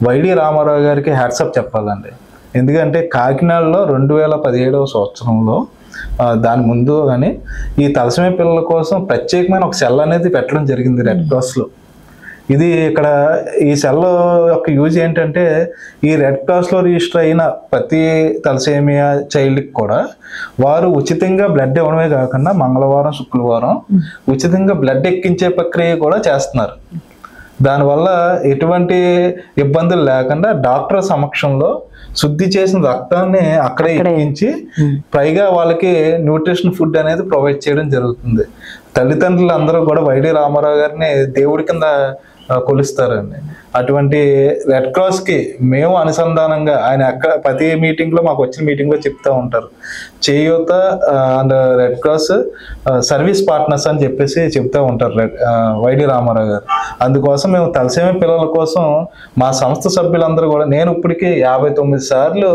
వైడి రామారావు గారికి హ్యాట్సాప్ చెప్పాలండి. ఎందుకంటే కాకినాడలో 2017వ సంవత్సరంలో, దాని ముందు కానీ, ఈ థాలసీమియా పిల్లల కోసం ప్రత్యేకమైన ఒక సెల్ అనేది పెట్టడం జరిగింది రెడ్ క్రాస్లో. ఇది ఇక్కడ ఈ సెల్ యొక్క యూజ్ ఏంటంటే, ఈ రెడ్ క్రాస్లో రిజిస్టర్ అయిన ప్రతి థాలసీమియా చైల్డ్కి కూడా వారు ఉచితంగా బ్లడ్ ఇవ్వడమే కాకుండా మంగళవారం, శుక్రవారం ఉచితంగా బ్లడ్ ఎక్కించే ప్రక్రియ కూడా చేస్తున్నారు. దానివల్ల ఎటువంటి ఇబ్బందులు లేకుండా డాక్టర్ సమక్షంలో శుద్ధి చేసిన రక్తాన్ని అక్కడే ఎక్కించి పైగా వాళ్ళకి న్యూట్రిషన్ ఫుడ్ అనేది ప్రొవైడ్ చేయడం జరుగుతుంది. తల్లిదండ్రులు అందరూ కూడా వైడి రామారావు గారిని దేవుడి కింద కొలుస్తారండి. అటువంటి రెడ్ క్రాస్కి మేము అనుసంధానంగా, ఆయన ప్రతి మీటింగ్లో, మాకు వచ్చిన మీటింగ్లో చెప్తూ ఉంటారు, చేయూత and red cross service partners అని చెప్పేసి చెప్తూ ఉంటారు వైడి రామారావు గారు. అందుకోసం మేము థాలసీమియా పిల్లల కోసం మా సంస్థ సభ్యులందరూ కూడా, నేను ఇప్పటికీ 59 సార్లు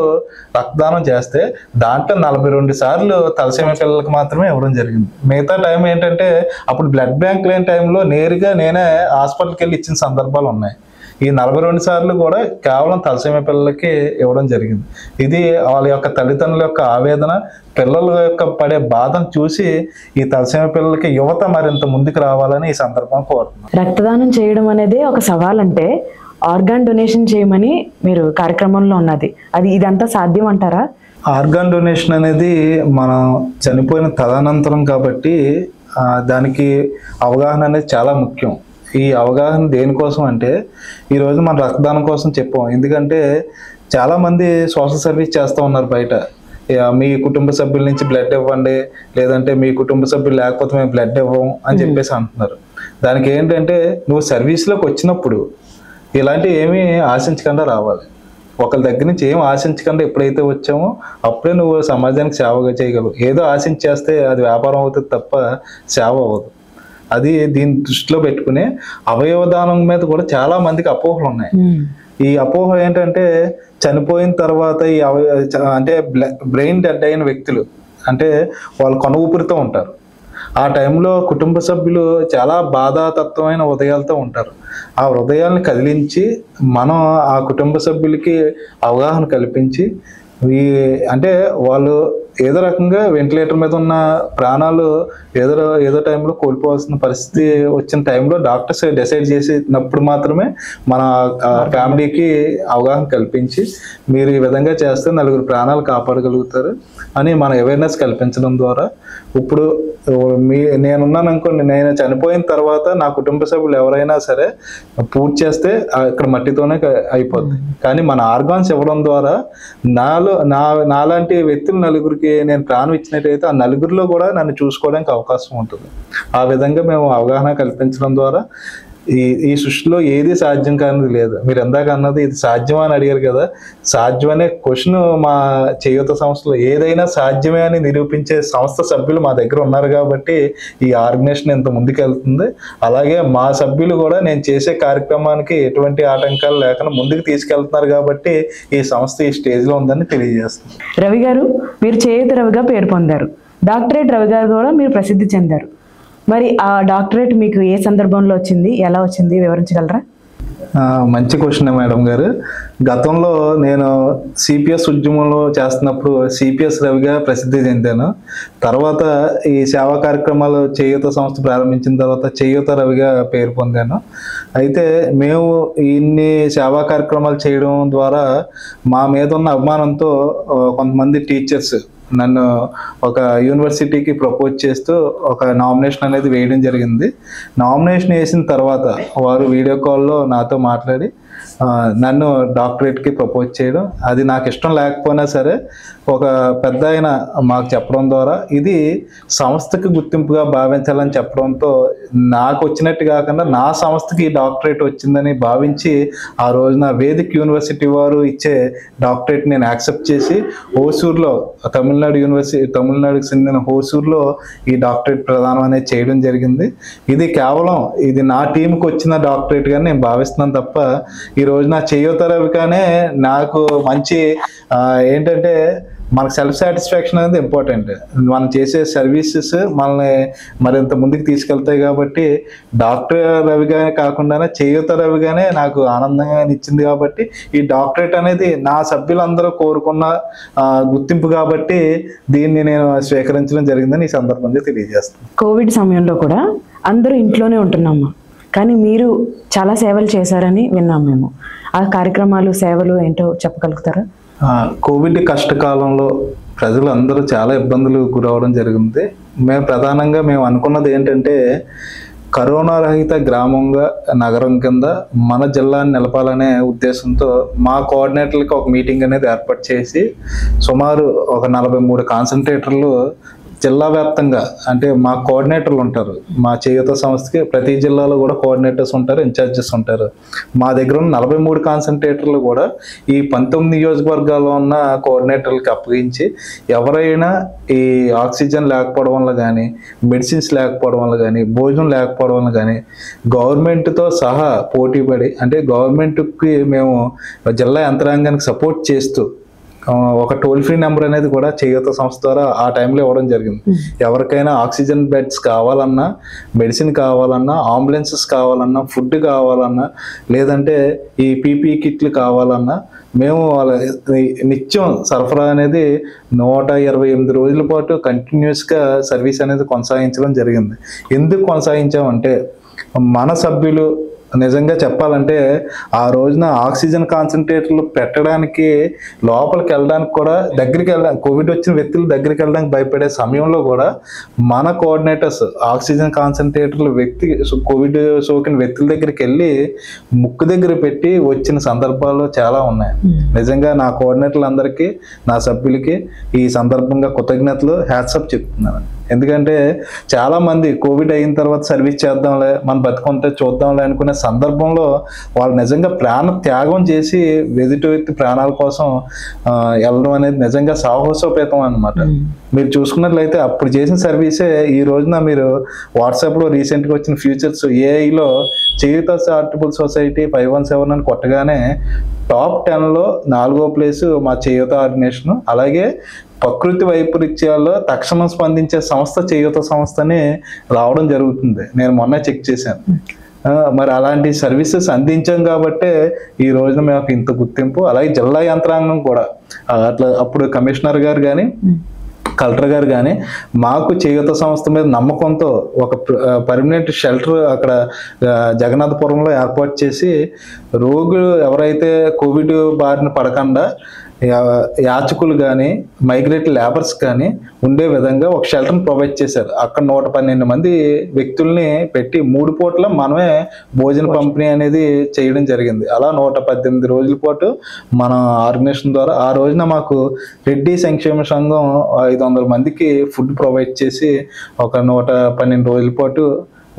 రక్తదానం చేస్తే దాంట్లో 42 సార్లు థాలసీమియా పిల్లలకు మాత్రమే ఇవ్వడం జరిగింది. మిగతా టైం ఏంటంటే, అప్పుడు బ్లడ్ బ్యాంక్ లేని టైంలో నేరుగా నేనే హాస్పిటల్కి వెళ్ళి ఇచ్చిన సందర్భాలు ఉన్నాయి. ఈ 42 సార్లు కూడా కేవలం థాలసీమియా పిల్లలకి ఇవ్వడం జరిగింది. ఇది వాళ్ళ యొక్క తల్లిదండ్రుల యొక్క ఆవేదన, పిల్లల యొక్క పడే బాధను చూసి ఈ థాలసీమియా పిల్లలకి యువత మరింత ముందుకు రావాలని ఈ సందర్భం కోరుతున్నాను. రక్తదానం చేయడం అనేది ఒక సవాల్ అంటే, ఆర్గాన్ డొనేషన్ చేయమని మీరు కార్యక్రమంలో ఉన్నది, ఇదంతా సాధ్యం అంటారా? ఆర్గాన్ డొనేషన్ అనేది మనం చనిపోయిన తదనంతరం కాబట్టి దానికి అవగాహన అనేది చాలా ముఖ్యం. ఈ అవగాహన దేనికోసం అంటే, ఈరోజు మనం రక్తదానం కోసం చెప్పాం. ఎందుకంటే చాలామంది సోషల్ సర్వీస్ చేస్తూ ఉన్నారు బయట, మీ కుటుంబ సభ్యుల నుంచి బ్లడ్ ఇవ్వండి, లేదంటే మీ కుటుంబ సభ్యులు లేకపోతే మేము బ్లడ్ ఇవ్వం అని చెప్పేసి అంటున్నారు. దానికి ఏంటంటే, నువ్వు సర్వీస్లోకి వచ్చినప్పుడు ఇలాంటివి ఏమీ ఆశించకుండా రావాలి. ఒకరి దగ్గర నుంచి ఏం ఆశించకుండా ఎప్పుడైతే వచ్చామో అప్పుడే నువ్వు సమాజానికి సేవగా చేయగలవు. ఏదో ఆశించేస్తే అది వ్యాపారం అవుతుంది తప్ప సేవ అవ్వదు. అది దీన్ని దృష్టిలో పెట్టుకుని అవయవదానం మీద కూడా చాలా మందికి అపోహలు ఉన్నాయి. ఈ అపోహ ఏంటంటే, చనిపోయిన తర్వాత అంటే బ్రెయిన్ డెడ్ అయిన వ్యక్తులు, అంటే వాళ్ళు కొన ఊపిరితో ఉంటారు. ఆ టైంలో కుటుంబ సభ్యులు చాలా బాధాతత్వమైన హృదయాలతో ఉంటారు. ఆ హృదయాలను కదిలించి మనం ఆ కుటుంబ సభ్యులకి అవగాహన కల్పించి, అంటే వాళ్ళు ఏదో రకంగా వెంటిలేటర్ మీద ఉన్న ప్రాణాలు ఏదో టైంలో కోల్పోవాల్సిన పరిస్థితి వచ్చిన టైంలో డాక్టర్స్ డిసైడ్ చేసినప్పుడు మాత్రమే మన ఫ్యామిలీకి అవగాహన కల్పించి, మీరు ఈ విధంగా చేస్తే 4 ప్రాణాలు కాపాడగలుగుతారు అని మన అవేర్నెస్ కల్పించడం ద్వారా ఇప్పుడు నేనున్నాను అనుకోండి, నేను చనిపోయిన తర్వాత నా కుటుంబ సభ్యులు ఎవరైనా సరే పూజ చేస్తే ఇక్కడ మట్టితోనే అయిపోద్ది. కానీ మన ఆర్గాన్స్ ఇవ్వడం ద్వారా నాలాంటి వ్యక్తులు నలుగురికి నేను ప్రాణం ఇచ్చినట్టయితే ఆ నలుగురిలో కూడా నన్ను చూసుకోవడానికి అవకాశం ఉంటుంది. ఆ విధంగా మేము అవగాహన కల్పించడం ద్వారా ఈ సృష్టిలో ఏది సాధ్యం కానిది లేదు. మీరు ఎందాక అన్నది ఇది సాధ్యమా అని అడిగారు కదా, సాధ్యం అనే క్వశ్చన్ మా చేయూత సంస్థలో ఏదైనా సాధ్యమే అని నిరూపించే సంస్థ సభ్యులు మా దగ్గర ఉన్నారు కాబట్టి ఈ ఆర్గనైజేషన్ ఇంత ముందుకు వెళ్తుంది. అలాగే మా సభ్యులు కూడా నేను చేసే కార్యక్రమానికి ఎటువంటి ఆటంకాలు లేకుండా ముందుకు తీసుకెళ్తున్నారు కాబట్టి ఈ సంస్థ ఈ స్టేజ్లో ఉందని తెలియజేస్తుంది. రవి గారు, మీరు చేయూత రవిగా పేరు పొందారు, డాక్టరేట్ రవి గారు కూడా మీరు ప్రసిద్ధి చెందారు. మరి ఆ డాక్టరేట్ మీకు ఏ సందర్భంలో వచ్చింది, ఎలా వచ్చింది, వివరించగలరా? మంచి క్వశ్చన్ మేడం గారు. గతంలో నేను సిపిఎస్ ఉద్యమంలో చేస్తున్నప్పుడు సిపిఎస్ రవిగా ప్రసిద్ధి చెందాను. తర్వాత ఈ సేవా కార్యక్రమాలు చేయూత సంస్థ ప్రారంభించిన తర్వాత చేయూత రవిగా పేరు పొందాను. అయితే మేము ఇన్ని సేవా కార్యక్రమాలు చేయడం ద్వారా మా మీద ఉన్న అభిమానంతో కొంతమంది టీచర్స్ నన్ను ఒక యూనివర్సిటీకి ప్రపోజ్ చేస్తూ ఒక నామినేషన్ అనేది వేయడం జరిగింది. నామినేషన్ వేసిన తర్వాత వారు వీడియో కాల్లో నాతో మాట్లాడి నన్ను డాక్టరేట్కి ప్రపోజ్ చేయడం, అది నాకు ఇష్టం లేకపోయినా సరే ఒక పెద్ద ఆయన మాకు చెప్పడం ద్వారా ఇది సంస్థకి గుర్తింపుగా భావించాలని చెప్పడంతో నాకు వచ్చినట్టు కాకుండా నా సంస్థకి డాక్టరేట్ వచ్చిందని భావించి ఆ రోజున వేదిక్ యూనివర్సిటీ వారు ఇచ్చే డాక్టరేట్ నేను యాక్సెప్ట్ చేసి హోసూర్లో తమిళనాడుకి చెందిన హోసూర్లో ఈ డాక్టరేట్ ప్రదానం అనేది చేయడం జరిగింది. ఇది కేవలం ఇది నా టీంకి వచ్చిన డాక్టరేట్గా నేను భావిస్తున్నాను తప్ప ఈ రోజు నా చేయూత రవిగానే నాకు మంచి ఏంటంటే మనకు సెల్ఫ్ సాటిస్ఫాక్షన్ అనేది ఇంపార్టెంట్. మనం చేసే సర్వీసెస్ మనల్ని మరింత ముందుకు తీసుకెళ్తాయి కాబట్టి డాక్టర్ రవిగానే కాకుండా చేయూత రవిగానే నాకు ఆనందంగా ఇచ్చింది. కాబట్టి ఈ డాక్టరేట్ అనేది నా సభ్యులందరూ కోరుకున్న గుర్తింపు కాబట్టి దీన్ని నేను స్వీకరించడం జరిగిందని ఈ సందర్భంగా తెలియజేస్తాను. కోవిడ్ సమయంలో కూడా అందరూ ఇంట్లోనే ఉంటున్నాము, కానీ మీరు చాలా సేవలు చేశారని విన్నాం మేము. ఆ కార్యక్రమాలు, సేవలు ఏంటో చెప్పగలుగుతారా? కోవిడ్ కష్టకాలంలో ప్రజలు అందరూ చాలా ఇబ్బందులు గురవడం జరిగింది. ప్రధానంగా మేము అనుకున్నది ఏంటంటే కరోనా రహిత గ్రామంగా నగరం కింద మన జిల్లాని నిలపాలనే ఉద్దేశంతో మా కోఆర్డినేటర్లకి ఒక మీటింగ్ అనేది ఏర్పాటు చేసి సుమారు ఒక 43 కాన్సన్ట్రేటర్లు జిల్లా వ్యాప్తంగా, అంటే మా కోఆర్డినేటర్లు ఉంటారు మా చేయూత సంస్థకి, ప్రతి జిల్లాలో కూడా కోఆర్డినేటర్స్ ఉంటారు, ఇన్ఛార్జెస్ ఉంటారు. మా దగ్గర ఉన్న 43 కాన్సన్ట్రేటర్లు కూడా ఈ 19 నియోజకవర్గాల్లో ఉన్న కోఆర్డినేటర్లకి అప్పగించి ఎవరైనా ఈ ఆక్సిజన్ లేకపోవడం వల్ల కానీ, మెడిసిన్స్ లేకపోవడం వల్ల కానీ, భోజనం లేకపోవడం వల్ల కానీ గవర్నమెంట్తో సహా పోటీపడి, అంటే గవర్నమెంట్కి మేము జిల్లా యంత్రాంగానికి సపోర్ట్ చేస్తూ ఒక టోల్ ఫ్రీ నెంబర్ అనేది కూడా చేయూత సంస్థ ద్వారా ఆ టైంలో ఇవ్వడం జరిగింది. ఎవరికైనా ఆక్సిజన్ బెడ్స్ కావాలన్నా, మెడిసిన్ కావాలన్నా, అంబులెన్సెస్ కావాలన్నా, ఫుడ్ కావాలన్నా, లేదంటే ఈ పీపీ కిట్లు కావాలన్నా మేము వాళ్ళ నిత్యం సరఫరా అనేది 128 రోజుల పాటు కంటిన్యూస్గా సర్వీస్ అనేది కొనసాగించడం జరిగింది. ఎందుకు కొనసాగించామంటే మన సభ్యులు నిజంగా చెప్పాలంటే ఆ రోజున ఆక్సిజన్ కాన్సన్ట్రేటర్లు పెట్టడానికి లోపలికి వెళ్ళడానికి కూడా కోవిడ్ వచ్చిన వ్యక్తులు దగ్గరికి వెళ్ళడానికి భయపడే సమయంలో కూడా మన కోఆర్డినేటర్స్ ఆక్సిజన్ కాన్సన్ట్రేటర్లు కోవిడ్ సోకిన వ్యక్తుల దగ్గరికి వెళ్ళి ముక్కు దగ్గర పెట్టి వచ్చిన సందర్భాలు చాలా ఉన్నాయి. నిజంగా నా కోఆర్డినేటర్లు అందరికీ, నా సభ్యులకి ఈ సందర్భంగా కృతజ్ఞతలు, హ్యాట్సప్ చెప్తున్నాను. ఎందుకంటే చాలా మంది కోవిడ్ అయిన తర్వాత సర్వీస్ చేద్దాంలే, మనం బతుకుంటే చూద్దాంలే అనుకునే సందర్భంలో వాళ్ళు నిజంగా ప్రాణ త్యాగం చేసి ఎదుటి వ్యక్తి ప్రాణాల కోసం వెళ్ళడం అనేది నిజంగా సాహసోపేతం అన్నమాట. మీరు చూసుకున్నట్లయితే అప్పుడు చేసిన సర్వీసే ఈ రోజున మీరు వాట్సాప్లో రీసెంట్గా వచ్చిన ఫ్యూచర్స్ ఏఐలో చేయూత చారిటబుల్ సొసైటీ 517 అని కొట్టగానే టాప్ 10లో 4వ ప్లేసు మా చేయూత ఆర్గనైజేషన్. అలాగే ప్రకృతి వైపరీత్యాల్లో తక్షణం స్పందించే సంస్థ చేయూత సంస్థని రావడం జరుగుతుంది. నేను మొన్న చెక్ చేశాను. మరి అలాంటి సర్వీసెస్ అందించాం కాబట్టే ఈ రోజున మేము ఇంత గుర్తింపు. అలాగే జిల్లా యంత్రాంగం కూడా అట్లా అప్పుడు కమిషనర్ గారు కానీ, కలెక్టర్ గారు కానీ మాకు చేయూత సంస్థ మీద నమ్మకంతో ఒక పర్మనెంట్ షెల్టర్ అక్కడ జగన్నాథపురంలో ఏర్పాటు చేసి రోగులు ఎవరైతే కోవిడ్ బారిన పడకుండా యాచకులు కానీ మైగ్రేట్ లేబర్స్ కానీ ఉండే విధంగా ఒక షెల్టర్ని ప్రొవైడ్ చేశారు. అక్కడ 112 మంది వ్యక్తుల్ని పెట్టి 3 పూట్ల మనమే భోజన పంపిణీ అనేది చేయడం జరిగింది. అలా 118 రోజుల పాటు మన ఆర్గనైజేషన్ ద్వారా ఆ రోజున మాకు రెడ్డి సంక్షేమ సంఘం 500 మందికి ఫుడ్ ప్రొవైడ్ చేసి ఒక 112 రోజుల పాటు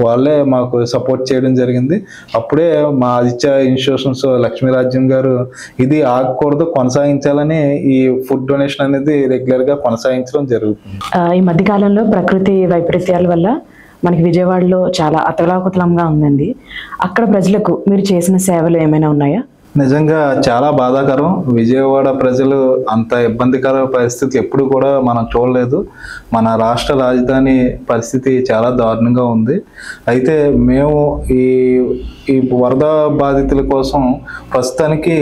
వాళ్ళే మాకు సపోర్ట్ చేయడం జరిగింది. అప్పుడే మా ఆదిత్య ఇన్స్టిట్యూషన్స్ లక్ష్మీరాజ్యం గారు ఇది ఆగకూడదు, కొనసాగించాలని ఈ ఫుడ్ డొనేషన్ అనేది రెగ్యులర్గా కొనసాగించడం జరుగుతుంది. ఈ మధ్య కాలంలో ప్రకృతి వైపరీత్యాల వల్ల మనకి విజయవాడలో చాలా అతలాకుతలంగా ఉందండి. అక్కడ ప్రజలకు మీరు చేసిన సేవలు ఏమైనా ఉన్నాయా? నిజంగా చాలా బాధాకరం. విజయవాడ ప్రజలు అంత ఇబ్బందికర పరిస్థితి ఎప్పుడు కూడా మనం చూడలేదు. మన రాష్ట్ర రాజధాని పరిస్థితి చాలా దారుణంగా ఉంది. అయితే మేము ఈ వరద బాధితుల కోసం ప్రస్తుతానికి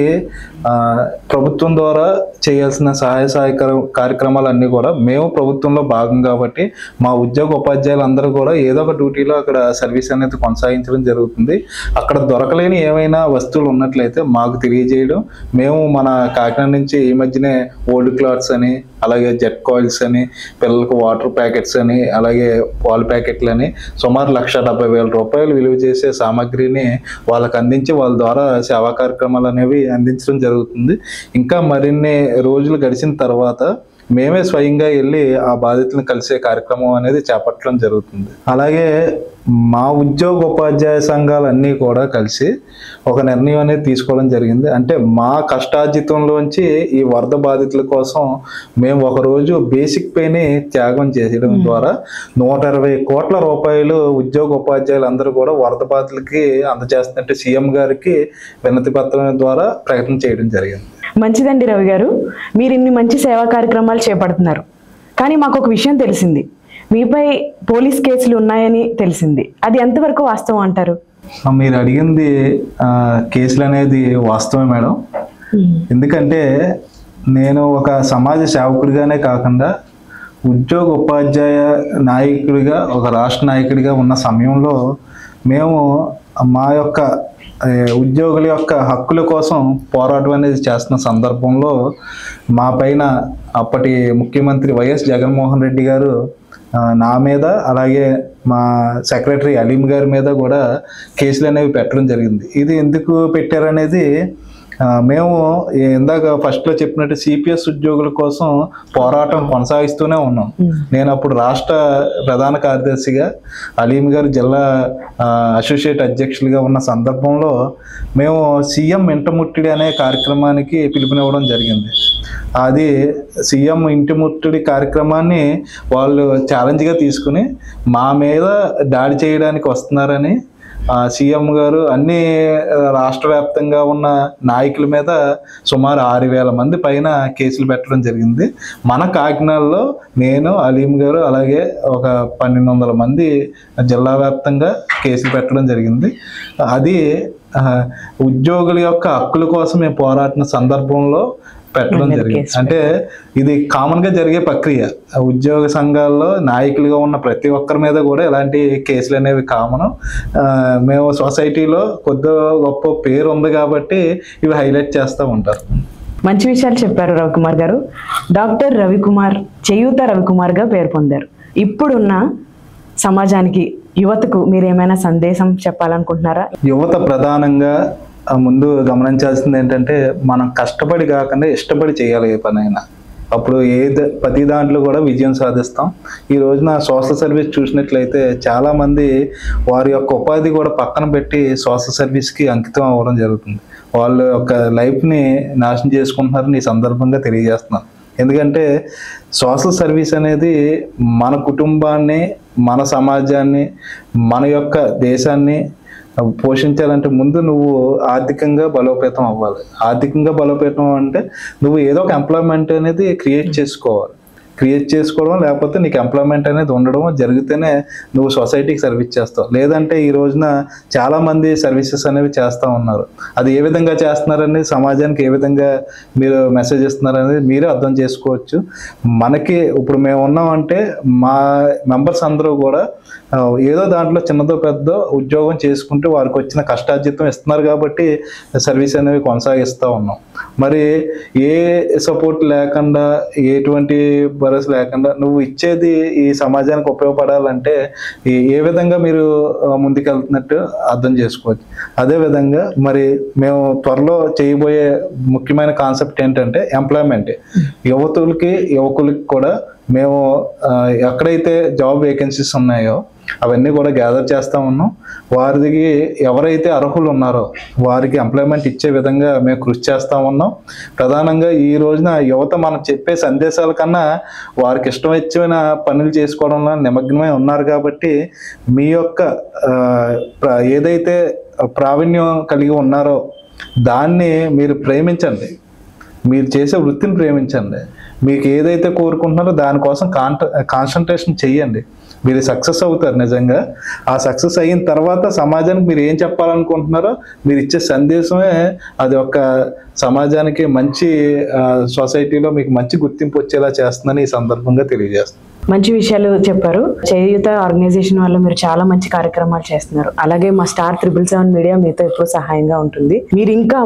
ప్రభుత్వం ద్వారా చేయాల్సిన సహాయ కార్యక్రమాలన్నీ కూడా మేము ప్రభుత్వంలో భాగం కాబట్టి మా ఉద్యోగ ఉపాధ్యాయులందరూ కూడా ఏదో ఒక డ్యూటీలో అక్కడ సర్వీస్ అనేది కొనసాగించడం జరుగుతుంది. అక్కడ దొరకలేని ఏమైనా వస్తువులు ఉన్నట్లయితే మాకు తెలియజేయడం, మేము మన కాకినాడ నుంచి ఈ మధ్యనే ఓల్డ్ క్లాత్స్ అని, అలాగే జెట్ కాయిల్స్ అని, పిల్లలకు వాటర్ ప్యాకెట్స్ అని, అలాగే పాలు ప్యాకెట్లు అని సుమారు 1,70,000 రూపాయలు విలువ చేసే సామాగ్రిని వాళ్ళకి అందించి వాళ్ళ ద్వారా సేవా కార్యక్రమాలు అనేవి అందించడం జరుగుతుంది. ఇంకా మరిన్ని రోజులు గడిచిన తర్వాత మేమే స్వయంగా వెళ్ళి ఆ బాధితులను కలిసే కార్యక్రమం అనేది చేపట్టడం జరుగుతుంది. అలాగే మా ఉద్యోగ ఉపాధ్యాయ సంఘాలన్నీ కూడా కలిసి ఒక నిర్ణయం అనేది తీసుకోవడం జరిగింది. అంటే మా కష్టార్జితంలోంచి ఈ వరద బాధితుల కోసం మేము ఒకరోజు బేసిక్ పేని త్యాగం చేయడం ద్వారా 120 కోట్ల రూపాయలు ఉద్యోగ ఉపాధ్యాయులు అందరూ కూడా వరద బాధితులకి అందజేస్తున్నట్టు సీఎం గారికి వినతి పత్రం ద్వారా ప్రకటన చేయడం జరిగింది. మంచిదండి రవి గారు, మీరు ఇన్ని మంచి సేవా కార్యక్రమాలు చేపడుతున్నారు. కానీ మాకు ఒక విషయం తెలిసింది, మీపై పోలీస్ కేసులు ఉన్నాయని తెలిసింది. అది ఎంతవరకు వాస్తవం అంటారు? మీరు అడిగింది కేసులు అనేది వాస్తవమే మేడం. ఎందుకంటే నేను ఒక సమాజ సేవకుడిగానే కాకుండా ఉద్యోగ ఉపాధ్యాయ నాయకుడిగా, ఒక రాష్ట్ర నాయకుడిగా ఉన్న సమయంలో మేము మా యొక్క ఉద్యోగుల యొక్క హక్కుల కోసం పోరాటం అనేది చేస్తున్న సందర్భంలో మా పైన అప్పటి ముఖ్యమంత్రి వైఎస్ జగన్మోహన్ రెడ్డి గారు నా మీద, అలాగే మా సెక్రటరీ అలీం గారి మీద కూడా కేసులు అనేవి పెట్టడం జరిగింది. ఇది ఎందుకు పెట్టారనేది మేము ఇందాక ఫస్ట్లో చెప్పినట్టు సిపిఎస్ ఉద్యోగుల కోసం పోరాటం కొనసాగిస్తూనే ఉన్నాం. నేను అప్పుడు రాష్ట్ర ప్రధాన కార్యదర్శిగా, అలీం గారు జిల్లా అసోసియేట్ అధ్యక్షులుగా ఉన్న సందర్భంలో మేము సీఎం ఇంటముట్టడి అనే కార్యక్రమానికి పిలుపునివ్వడం జరిగింది. అది సీఎం ఇంటి ముట్టడి కార్యక్రమాన్ని వాళ్ళు ఛాలెంజ్గా తీసుకుని మా మీద దాడి చేయడానికి వస్తున్నారని సీఎం గారు అన్ని రాష్ట్ర వ్యాప్తంగా ఉన్న నాయకుల మీద సుమారు 6,000 మంది పైన కేసులు పెట్టడం జరిగింది. మన కాకినాడలో నేను, అలీం గారు, అలాగే ఒక 1,200 మంది జిల్లా వ్యాప్తంగా కేసులు పెట్టడం జరిగింది. అది ఉద్యోగుల యొక్క హక్కుల కోసం మేము పోరాడిన సందర్భంలో పెట్టడం జరిగింది. అంటే ఇది కామన్ గా జరిగే ప్రక్రియ. ఉద్యోగ సంఘాల్లో నాయకులుగా ఉన్న ప్రతి ఒక్కరి మీద కూడా ఇలాంటి కేసులు అనేవి కామన్. మేము సొసైటీలో కొద్ది గొప్ప పేరు ఉంది కాబట్టి ఇవి హైలైట్ చేస్తూ ఉంటారు. మంచి విషయాలు చెప్పారు రవికుమార్ గారు. డాక్టర్ రవికుమార్ చేయూత రవికుమార్గా పేరు పొందారు. ఇప్పుడున్న సమాజానికి, యువతకు మీరు ఏమైనా సందేశం చెప్పాలనుకుంటున్నారా? యువత ప్రధానంగా ముందు గమనించాల్సింది ఏంటంటే, మనం కష్టపడి కాకుండా ఇష్టపడి చేయాలి ఏ పనైనా. అప్పుడు ప్రతి దాంట్లో కూడా విజయం సాధిస్తాం. ఈ రోజున సోషల్ సర్వీస్ చూసినట్లయితే చాలామంది వారి యొక్క ఉపాధి కూడా పక్కన పెట్టి సోషల్ సర్వీస్కి అంకితం అవ్వడం జరుగుతుంది. వాళ్ళ యొక్క లైఫ్ని నాశనం చేసుకుంటున్నారని ఈ సందర్భంగా తెలియజేస్తున్నాను. ఎందుకంటే సోషల్ సర్వీస్ అనేది మన కుటుంబాన్ని, మన సమాజాన్ని, మన యొక్క దేశాన్ని పోషించాలంటే ముందు నువ్వు ఆర్థికంగా బలోపేతం అవ్వాలి. ఆర్థికంగా బలోపేతం అంటే నువ్వు ఏదో ఒక ఎంప్లాయ్మెంట్ అనేది క్రియేట్ చేసుకోవడం, లేకపోతే నీకు ఎంప్లాయ్మెంట్ అనేది ఉండడం జరిగితేనే నువ్వు సొసైటీకి సర్వీస్ చేస్తావు. లేదంటే ఈ రోజున చాలామంది సర్వీసెస్ అనేవి చేస్తూ ఉన్నారు. అది ఏ విధంగా చేస్తున్నారనేది, సమాజానికి ఏ విధంగా మీరు మెసేజ్ ఇస్తున్నారనేది మీరే అర్థం చేసుకోవచ్చు. మనకి ఇప్పుడు మేము ఉన్నామంటే మా మెంబర్స్ అందరూ కూడా ఏదో దాంట్లో చిన్నదో పెద్ద ఉద్యోగం చేసుకుంటూ వారికి వచ్చిన కష్టార్జితం ఇస్తున్నారు కాబట్టి సర్వీస్ అనేవి కొనసాగిస్తూ ఉన్నాం. మరి ఏ సపోర్ట్ లేకుండా, ఎటువంటి భరోసా లేకుండా నువ్వు ఇచ్చేది ఈ సమాజానికి ఉపయోగపడాలంటే ఏ విధంగా మీరు ముందుకెళ్తున్నట్టు అర్థం చేసుకోవచ్చు. అదేవిధంగా మరి మేము త్వరలో చేయబోయే ముఖ్యమైన కాన్సెప్ట్ ఏంటంటే ఎంప్లాయ్మెంట్. యువకులకి కూడా మేము ఎక్కడైతే జాబ్ వేకెన్సీస్ ఉన్నాయో అవన్నీ కూడా గ్యాదర్ చేస్తూ ఉన్నాం. వారికి ఎవరైతే అర్హులు ఉన్నారో వారికి ఎంప్లాయ్మెంట్ ఇచ్చే విధంగా మేము కృషి చేస్తూ ఉన్నాం. ప్రధానంగా ఈ రోజున యువత మనం చెప్పే సందేశాల కన్నా వారికి ఇష్టమైన పనులు చేసుకోవడంలో నిమగ్నమై ఉన్నారు. కాబట్టి మీ యొక్క ఏదైతే ప్రావీణ్యం కలిగి ఉన్నారో దాన్ని మీరు ప్రేమించండి, మీరు చేసే వృత్తిని ప్రేమించండి. మీకు ఏదైతే కోరుకుంటున్నారో దానికోసం కాన్సన్ట్రేషన్ చెయ్యండి. మీరు సక్సెస్ అవుతారు. నిజంగా ఆ సక్సెస్ అయిన తర్వాత సమాజానికి మీరు ఏం చెప్పాలనుకుంటున్నారో మీరు ఇచ్చే సందేశమే అది ఒక సమాజానికి మంచి సొసైటీలో మీకు మంచి గుర్తింపు వచ్చేలా చేస్తుందని ఈ సందర్భంగా తెలియజేస్తాను. మంచి విషయాలు చెప్పారు. చేయూత ఆర్గనైజేషన్ వల్ల మీరు చాలా మంచి కార్యక్రమాలు చేస్తున్నారు. అలాగే మా స్టార్ 777 మీడియా మీతో ఎప్పుడు సహాయంగా ఉంటుంది. మీరు ఇంకా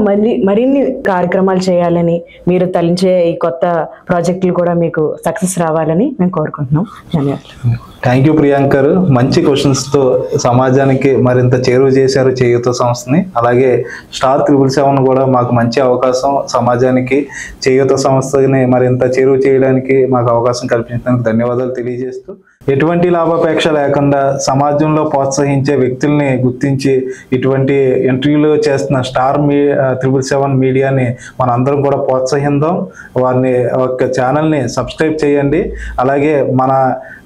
మరిన్ని కార్యక్రమాలు చేయాలని, మీరు తలించే ఈ కొత్త ప్రాజెక్టులు కూడా మీకు సక్సెస్ రావాలని మేము కోరుకుంటున్నాం. ధన్యవాదాలు. థ్యాంక్ యూ ప్రియాంక గారు. మంచి క్వశ్చన్స్తో సమాజానికి మరింత చేరువ చేశారు చేయూత సంస్థని. అలాగే స్టార్ 777 కూడా మాకు మంచి అవకాశం, సమాజానికి చేయూత సంస్థని మరింత చేరువ చేయడానికి మాకు అవకాశం కల్పించడానికి ధన్యవాదాలు తెలియజేస్తూ, ఎటువంటి లాభాపేక్ష లేకుండా సమాజంలో ప్రోత్సహించే వ్యక్తుల్ని గుర్తించి ఇటువంటి ఇంటర్వ్యూలు చేస్తున్న స్టార్ 777 మీడియాని మనందరం కూడా ప్రోత్సహిద్దాం. వారిని ఒక ఛానల్ని సబ్స్క్రైబ్ చేయండి. అలాగే మన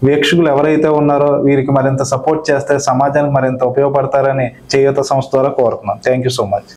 వీక్షకులు ఎవరైతే ఉన్నారో వీరికి మరింత సపోర్ట్ చేస్తే సమాజానికి మరింత ఉపయోగపడతారని చేయూత సంస్థ ద్వారా కోరుతున్నాం. Thank you so much.